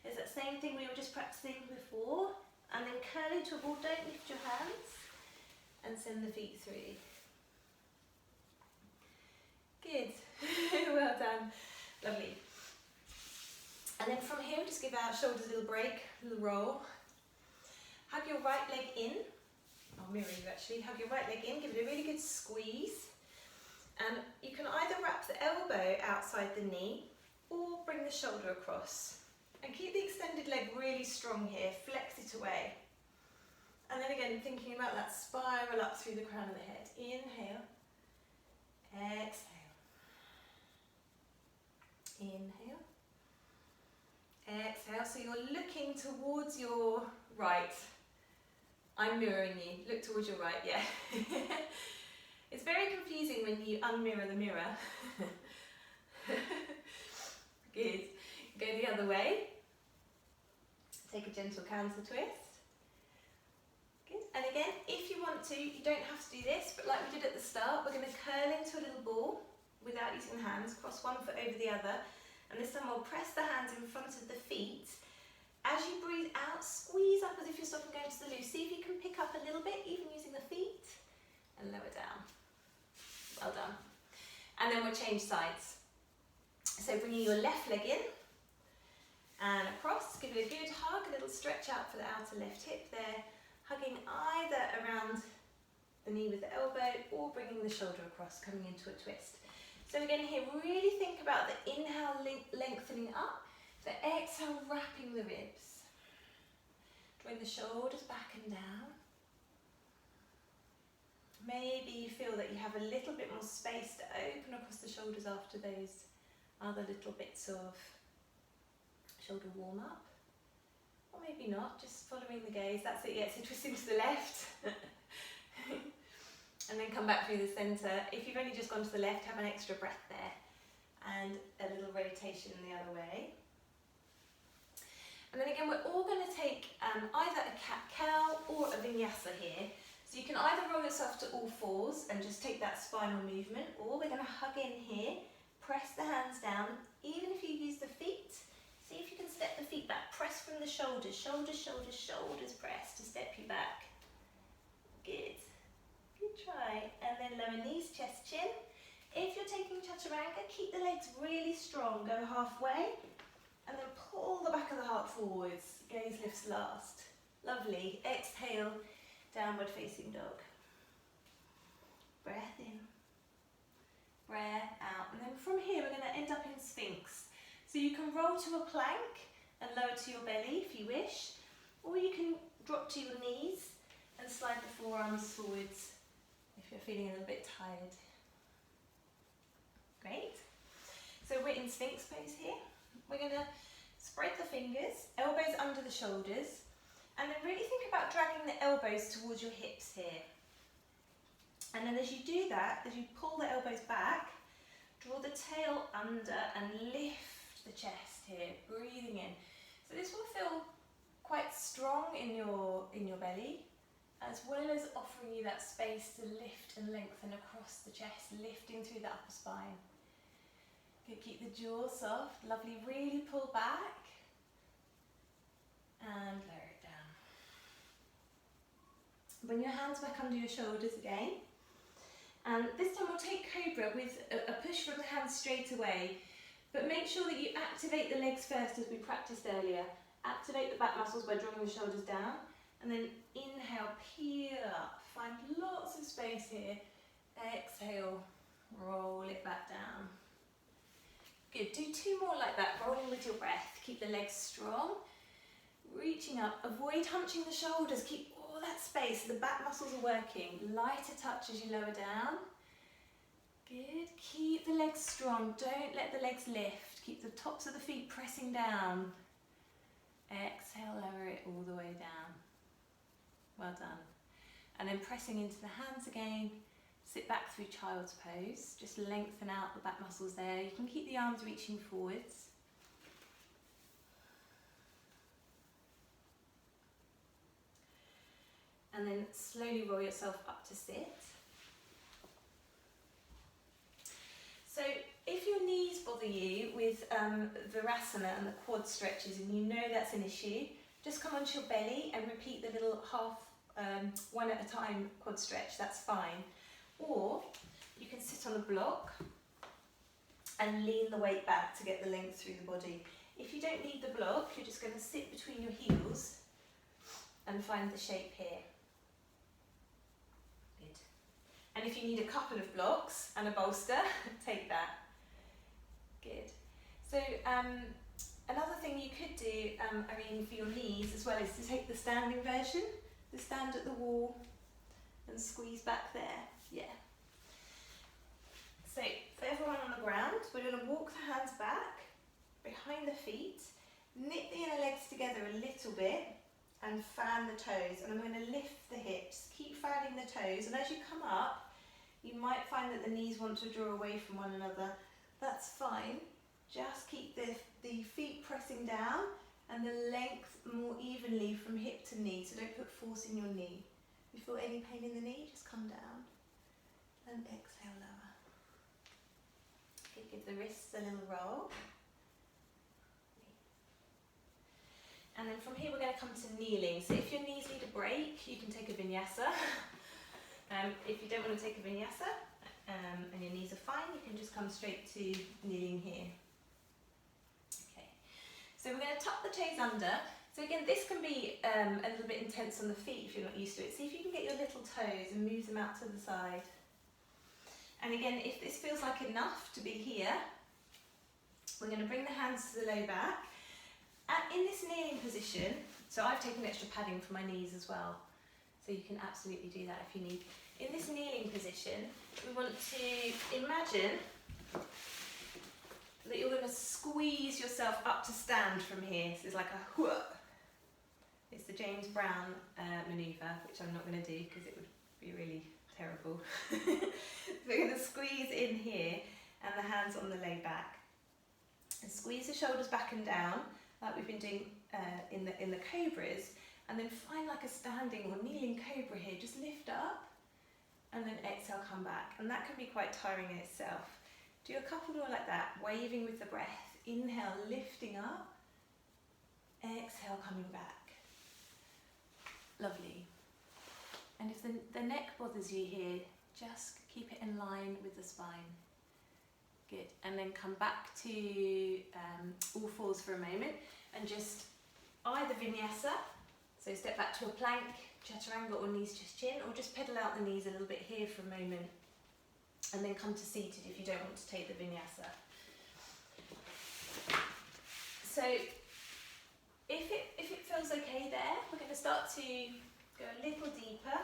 there's that same thing we were just practicing before, and then curl into a ball. Don't lift your hands, and send the feet through. Good. Well done. Lovely. And then from here, just give our shoulders a little break, a little roll. Hug your right leg in. I'll mirror you actually. Hug your right leg in, give it a really good squeeze. And you can either wrap the elbow outside the knee or bring the shoulder across. And keep the extended leg really strong here, flex it away. And then again, thinking about that spiral up through the crown of the head. Inhale, exhale. Inhale, exhale. so you're looking towards your right. I'm mirroring you. Look towards your right, yeah. It's very confusing when you unmirror the mirror. Good. Go the other way. Take a gentle counter twist. Good. And again, if you want to, you don't have to do this, but like we did at the start, we're going to curl into a little ball without using the hands, cross one foot over the other, and this time we'll press the hands in front of the feet. As you breathe out, squeeze up as if you're stopping going to the loo. See if you can pick up a little bit, even using the feet, and lower down. Well done. And then we'll change sides. So bringing your left leg in, and across, give it a good hug, a little stretch out for the outer left hip there, hugging either around the knee with the elbow or bringing the shoulder across, coming into a twist. So again here, really think about the inhale lengthening up, the exhale wrapping the ribs. Drawing the shoulders back and down. Maybe you feel that you have a little bit more space to open across the shoulders after those other little bits of shoulder warm up. Or maybe not, just following the gaze. That's it, yeah, so twisting to the left. And then come back through the centre. If you've only just gone to the left, have an extra breath there. And a little rotation the other way. And then again, we're all going to take either a cat-cow or a vinyasa here. So you can either roll yourself to all fours and just take that spinal movement, or we're going to hug in here, press the hands down, even if you use the feet. See if you can step the feet back, press from the shoulders, shoulders, shoulders, shoulders, press to step you back. Good. Good try. And then lower knees, chest, chin. If you're taking chaturanga, keep the legs really strong, go halfway, and then pull the back of the heart forwards. Gaze lifts last. Lovely. Exhale, downward facing dog. Breath in. Breath out. And then from here, we're going to end up in Sphinx. So you can roll to a plank and lower to your belly if you wish, or you can drop to your knees and slide the forearms forwards if you're feeling a little bit tired. Great. So we're in Sphinx pose here. We're going to spread the fingers, elbows under the shoulders, and then really think about dragging the elbows towards your hips here. And then as you do that, as you pull the elbows back, draw the tail under and lift the chest here, breathing in. So this will feel quite strong in your belly, as well as offering you that space to lift and lengthen across the chest, lifting through the upper spine. Good, keep the jaw soft, lovely, really pull back and lower it down. Bring your hands back under your shoulders again, and this time we'll take Cobra with a push from the hands straight away, but make sure that you activate the legs first as we practiced earlier. Activate the back muscles by drawing the shoulders down, and then inhale, peel up, find lots of space here. Exhale, roll it back down. Good, do two more like that, rolling with your breath. Keep the legs strong, reaching up, avoid hunching the shoulders, keep all that space, the back muscles are working. Lighter touch as you lower down. Good, keep the legs strong, don't let the legs lift, keep the tops of the feet pressing down. Exhale, lower it all the way down. Well done. And then pressing into the hands again, sit back through child's pose, just lengthen out the back muscles there. You can keep the arms reaching forwards. And then slowly roll yourself up to sit. So if your knees bother you with virasana and the quad stretches and you know that's an issue, just come onto your belly and repeat the little half, one at a time quad stretch, that's fine. Or you can sit on a block and lean the weight back to get the length through the body. If you don't need the block, you're just going to sit between your heels and find the shape here. Good. And if you need a couple of blocks and a bolster, take that. Good. So another thing you could do, Irene, for your knees as well, is to take the standing version, the stand at the wall and squeeze back there. Yeah. So for everyone on the ground, we're going to walk the hands back behind the feet Knit the inner legs together a little bit and fan the toes, and I'm going to lift the hips. Keep fanning the toes, and as you come up, you might find that the knees want to draw away from one another. That's fine. Just keep the feet pressing down and the length more evenly from hip to knee, so don't put force in your knee. If you feel any pain in the knee, just come down and exhale lower. Okay, give the wrists a little roll. And then from here we're going to come to kneeling. So if your knees need a break, you can take a vinyasa. If you don't want to take a vinyasa and your knees are fine, you can just come straight to kneeling here. Okay, so we're going to tuck the toes under. So again, this can be a little bit intense on the feet if you're not used to it. See if you can get your little toes and move them out to the side. And again, if this feels like enough to be here, we're going to bring the hands to the low back. In this kneeling position, so I've taken extra padding for my knees as well, so you can absolutely do that if you need. In this kneeling position, we want to imagine that you're going to squeeze yourself up to stand from here. So it's like a whoop. It's the James Brown manoeuvre, which I'm not going to do because it would be really terrible. We're going to squeeze in here and the hands on the low back. And squeeze the shoulders back and down, like we've been doing in the cobras, and then find like a standing or kneeling cobra here. Just lift up and then exhale, come back. And that can be quite tiring in itself. Do a couple more like that, waving with the breath. Inhale, lifting up. Exhale, coming back. Lovely. And if the neck bothers you here, just keep it in line with the spine. Good. And then come back to all fours for a moment and just either vinyasa, so step back to a plank, chaturanga or knees chest chin, or just pedal out the knees a little bit here for a moment and then come to seated if you don't want to take the vinyasa. So if it feels okay there, we're going to start to go a little deeper.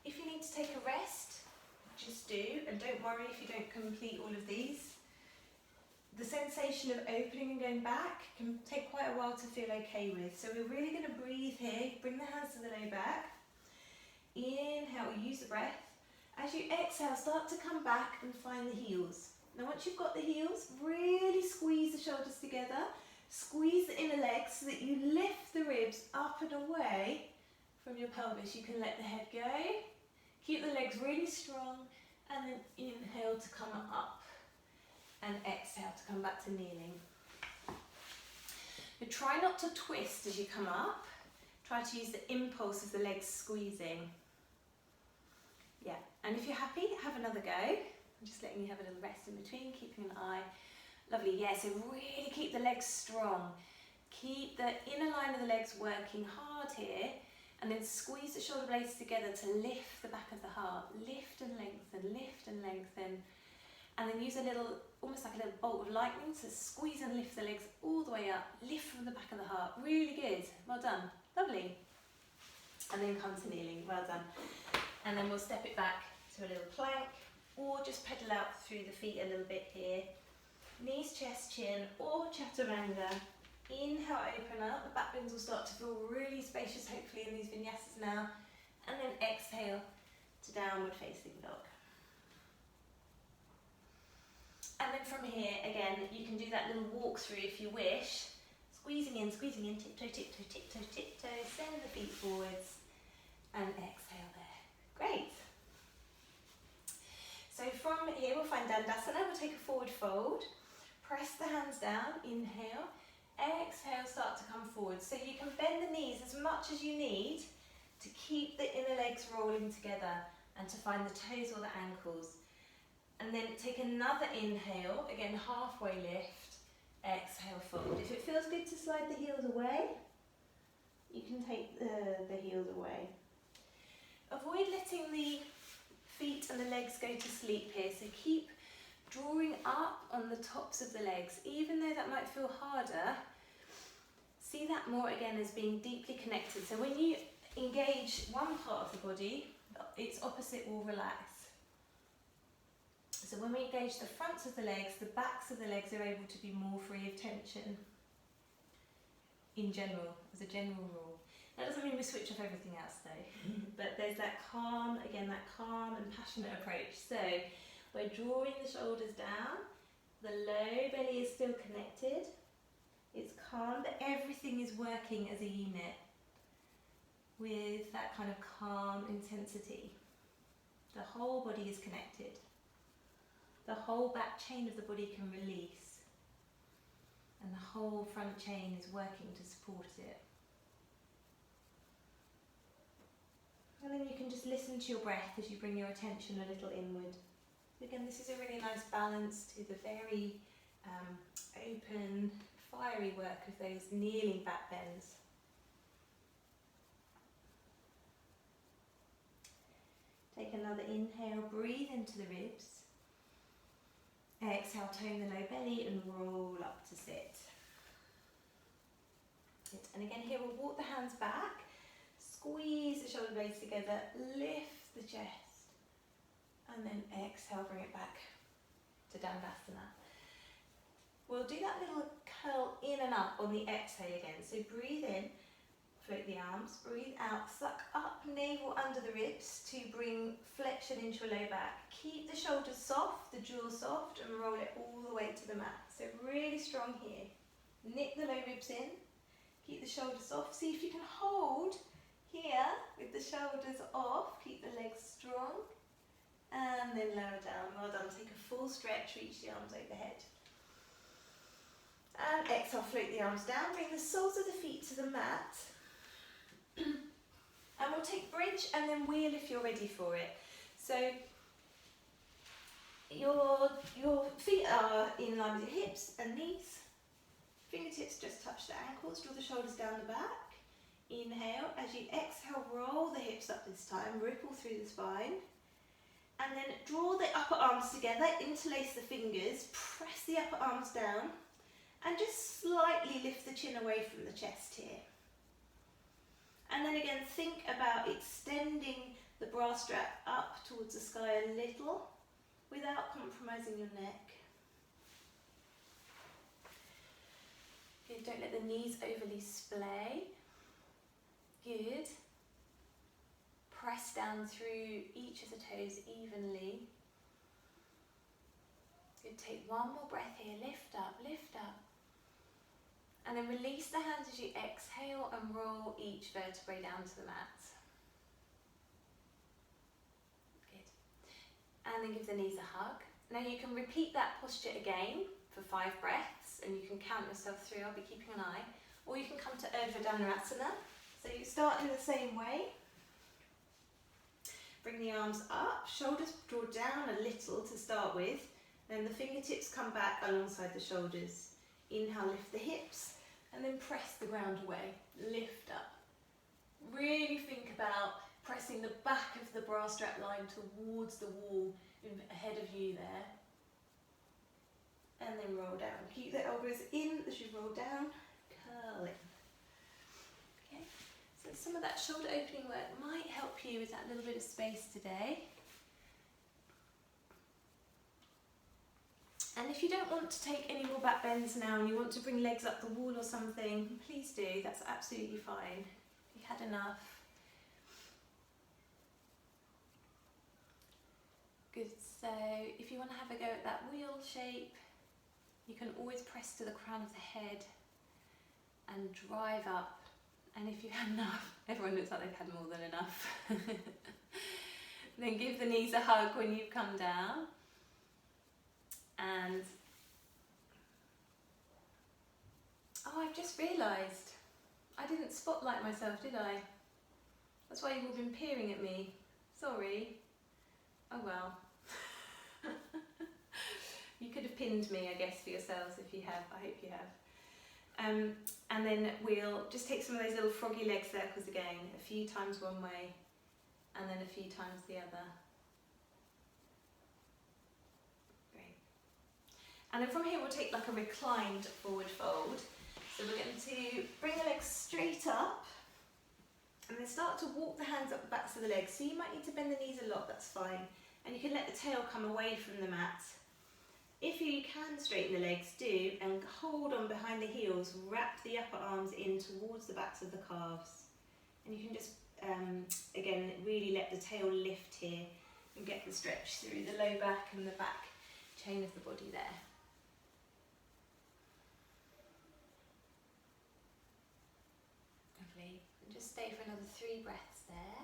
If you need to take a rest, just do, and don't worry if you don't complete all of these. The sensation of opening and going back can take quite a while to feel okay with. So we're really going to breathe here, bring the hands to the low back. Inhale, we use the breath. As you exhale, start to come back and find the heels. Now once you've got the heels, really squeeze the shoulders together. Squeeze the inner legs so that you lift the ribs up and away from your pelvis. You can let the head go. Keep the legs really strong, and then inhale to come up and exhale to come back to kneeling. But try not to twist as you come up. Try to use the impulse of the legs squeezing. Yeah, and if you're happy, have another go. I'm just letting you have a little rest in between, keeping an eye. Lovely, yeah, so really keep the legs strong. Keep the inner line of the legs working hard here, and then squeeze the shoulder blades together to lift the back of the heart. Lift and lengthen, lift and lengthen. And then use a little, almost like a little bolt of lightning, to squeeze and lift the legs all the way up. Lift from the back of the heart. Really good. Well done. Lovely. And then come to kneeling. Well done. And then we'll step it back to a little plank, or just pedal out through the feet a little bit here. Knees, chest, chin, or chaturanga. Inhale, open up. The back bends will start to feel really spacious, hopefully, in these vinyasas now. And then exhale to downward facing dog. And then from here, again, you can do that little walk through if you wish. Squeezing in, tiptoe, tiptoe, tiptoe, tiptoe. Send the feet forwards and exhale there. Great. So from here, we'll find Dandasana. We'll take a forward fold. Press the hands down, inhale. Exhale, start to come forward. So you can bend the knees as much as you need to keep the inner legs rolling together and to find the toes or the ankles. And then take another inhale, again halfway lift, exhale, fold. If it feels good to slide the heels away, you can take the heels away. Avoid letting the feet and the legs go to sleep here, so keep drawing up on the tops of the legs. Even though that might feel harder, see that more again as being deeply connected. So when you engage one part of the body, its opposite will relax. So when we engage the fronts of the legs, the backs of the legs are able to be more free of tension. in general, as a general rule. That doesn't mean we switch off everything else though, but there's that calm, again, that calm and passionate approach. So we're drawing the shoulders down, the low belly is still connected, it's calm, but everything is working as a unit with that kind of calm intensity. The whole body is connected. The whole back chain of the body can release, and the whole front chain is working to support it. And then you can just listen to your breath as you bring your attention a little inward. Again, this is a really nice balance to the very open, fiery work of those kneeling back bends. Take another inhale, breathe into the ribs. Exhale, tone the low belly and roll up to sit. Good. And again here we'll walk the hands back, squeeze the shoulder blades together, lift the chest, and then exhale, bring it back to Dandasana. We'll do that little curl in and up on the exhale again. So breathe in, float the arms, breathe out, suck up navel under the ribs to bring flexion into your low back. Keep the shoulders soft, the jaw soft, and roll it all the way to the mat. So really strong here. Knit the low ribs in, keep the shoulders soft. See if you can hold here with the shoulders off, keep the legs strong, and then lower down. Well done. Take a full stretch, reach the arms overhead. And exhale, float the arms down, bring the soles of the feet to the mat. And we'll take bridge and then wheel if you're ready for it. So your feet are in line with your hips and knees. Fingertips just touch the ankles, draw the shoulders down the back. Inhale, as you exhale, roll the hips up this time, ripple through the spine. And then draw the upper arms together, interlace the fingers, press the upper arms down, and just slightly lift the chin away from the chest here. And then again, think about extending the bra strap up towards the sky a little without compromising your neck. Good, don't let the knees overly splay. Good. Press down through each of the toes evenly. Good, take one more breath here, lift up, lift up. And then release the hands as you exhale and roll each vertebrae down to the mat. Good. And then give the knees a hug. Now you can repeat that posture again for 5 breaths, and you can count yourself through. I'll be keeping an eye. Or you can come to Urdhva Dhanurasana. So you start in the same way. Bring the arms up, shoulders draw down a little to start with, then the fingertips come back alongside the shoulders. Inhale, lift the hips, and then press the ground away, lift up. Really think about pressing the back of the bra strap line towards the wall ahead of you there. And then roll down. Keep the elbows in as you roll down, curl in. Okay, so some of that shoulder opening work might help you with that little bit of space today. And if you don't want to take any more back bends now and you want to bring legs up the wall or something, please do, that's absolutely fine. You've had enough. Good, so if you want to have a go at that wheel shape, you can always press to the crown of the head and drive up. And if you've had enough, everyone looks like they've had more than enough. Then give the knees a hug when you come down. And, oh, I've just realised, I didn't spotlight myself, did I? That's why you've all been peering at me. Sorry. Oh well. You could have pinned me, I guess, for yourselves if you have. I hope you have. And then we'll just take some of those little froggy leg circles again, a few times one way, and then a few times the other. And then from here we'll take like a reclined forward fold. So we're going to bring the legs straight up and then start to walk the hands up the backs of the legs. So you might need to bend the knees a lot, that's fine. And you can let the tail come away from the mat. If you can can straighten the legs, do, and hold on behind the heels, wrap the upper arms in towards the backs of the calves. And you can just, again, really let the tail lift here and get the stretch through the low back and the back chain of the body there. Lovely. And just stay for another 3 breaths there.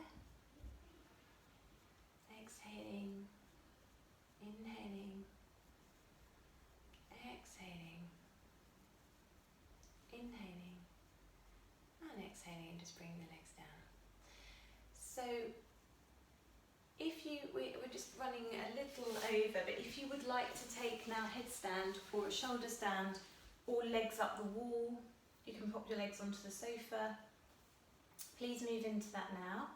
Exhaling, inhaling, exhaling, inhaling, and exhaling, and just bring the legs down. So if you, we're just running a little over, but if you would like to take now headstand or a shoulder stand or legs up the wall, you can pop your legs onto the sofa. Please move into that now,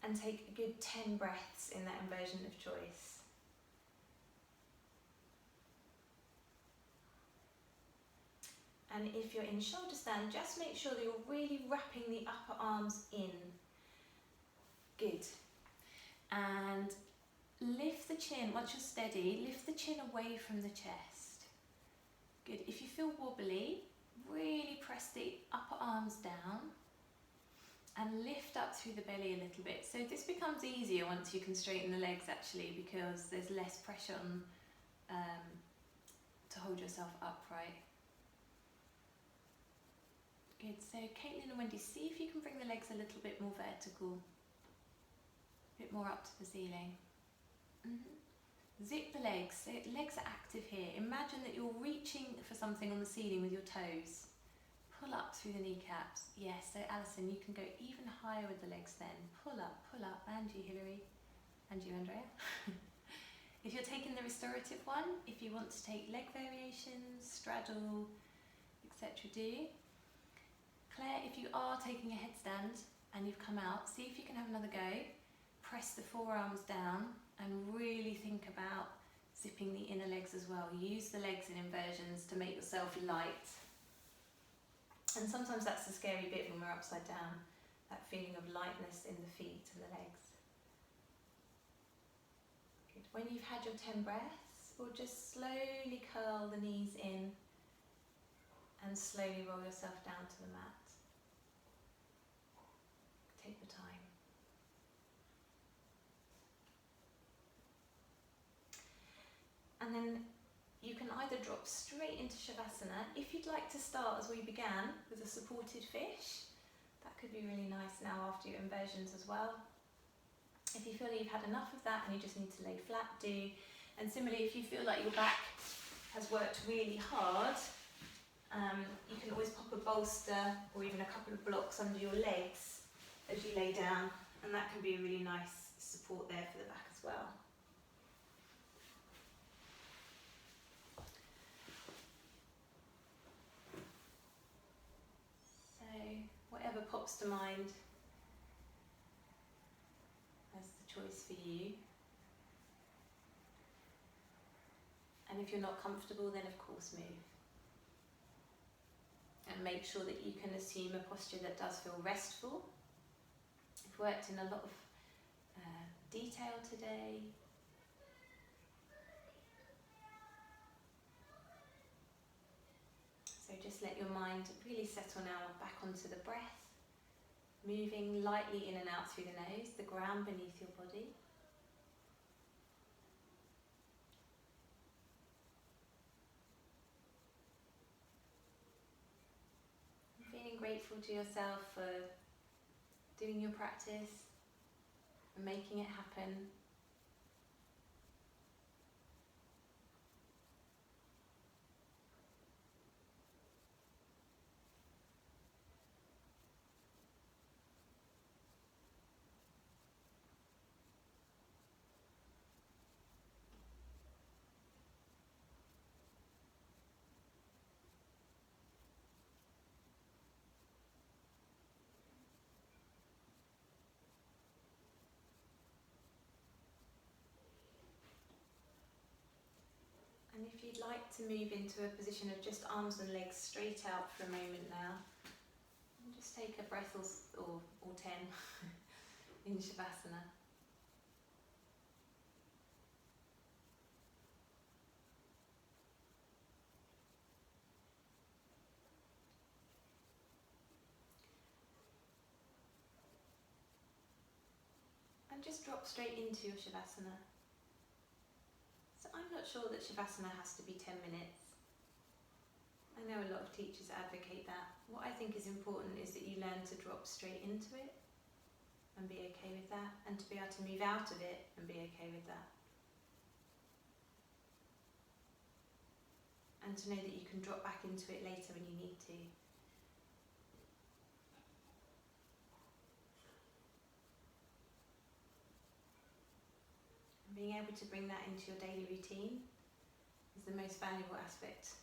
and take a good 10 breaths in that inversion of choice. And if you're in shoulder stand, just make sure that you're really wrapping the upper arms in. Good. And lift the chin, once you're steady, lift the chin away from the chest. Good. If you feel wobbly, really press the upper arms down and lift up through the belly a little bit. So this becomes easier once you can straighten the legs actually, because there's less pressure on to hold yourself upright. Good. So Caitlin and Wendy, see if you can bring the legs a little bit more vertical. A bit more up to the ceiling. Zip the legs, so legs are active here. Imagine that you're reaching for something on the ceiling with your toes. Pull up through the kneecaps. Yes, so Alison, you can go even higher with the legs then. Pull up, and you Hilary, and you Andrea. If you're taking the restorative one, if you want to take leg variations, straddle, etc. do. Claire, if you are taking a headstand and you've come out, see if you can have another go. Press the forearms down and really think about zipping the inner legs as well. Use the legs in inversions to make yourself light. And sometimes that's the scary bit when we're upside down, that feeling of lightness in the feet and the legs. Good. When you've had your 10 breaths, we'll just slowly curl the knees in and slowly roll yourself down to the mat. Take your time. And then you can either drop straight into Shavasana. If you'd like to start as we began with a supported fish, that could be really nice now after your inversions as well. If you feel like you've had enough of that and you just need to lay flat, do. And similarly, if you feel like your back has worked really hard, you can always pop a bolster or even a couple of blocks under your legs as you lay down, and that can be a really nice support there for the back as well. Whatever pops to mind as the choice for you. And if you're not comfortable, then of course move. And make sure that you can assume a posture that does feel restful. I've worked in a lot of detail today. So just let your mind really settle now back onto the breath, moving lightly in and out through the nose, the ground beneath your body. And feeling grateful to yourself for doing your practice and making it happen. And if you'd like to move into a position of just arms and legs straight out for a moment now, and just take a breath or 10 in Shavasana. just drop straight into your Shavasana. So I'm not sure that Shavasana has to be 10 minutes. I know a lot of teachers advocate that. What I think is important is that you learn to drop straight into it and be okay with that, and to be able to move out of it and be okay with that. And to know that you can drop back into it later when you need to. And being able to bring that into your daily routine is the most valuable aspect,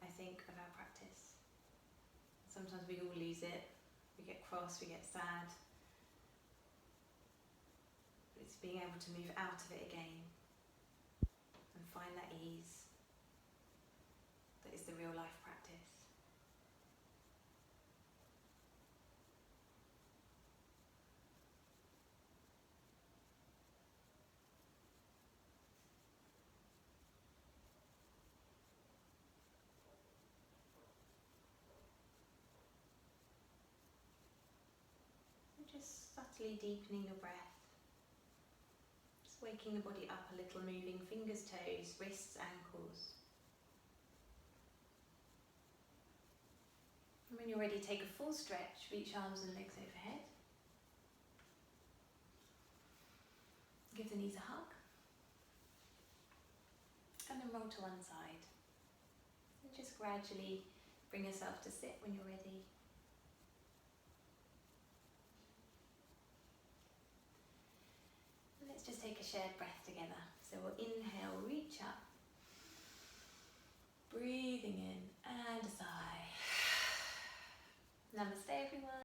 I think, of our practice. Sometimes we all lose it, we get cross, we get sad. But it's being able to move out of it again and find that ease that is the real life practice. Just subtly deepening your breath, just waking the body up a little, moving fingers, toes, wrists, ankles. And when you're ready, take a full stretch, reach arms and legs overhead. Give the knees a hug. And then roll to one side. And just gradually bring yourself to sit when you're ready. And let's just take a shared breath together. So we'll inhale, reach up. Breathing in and a sigh. Namaste everyone.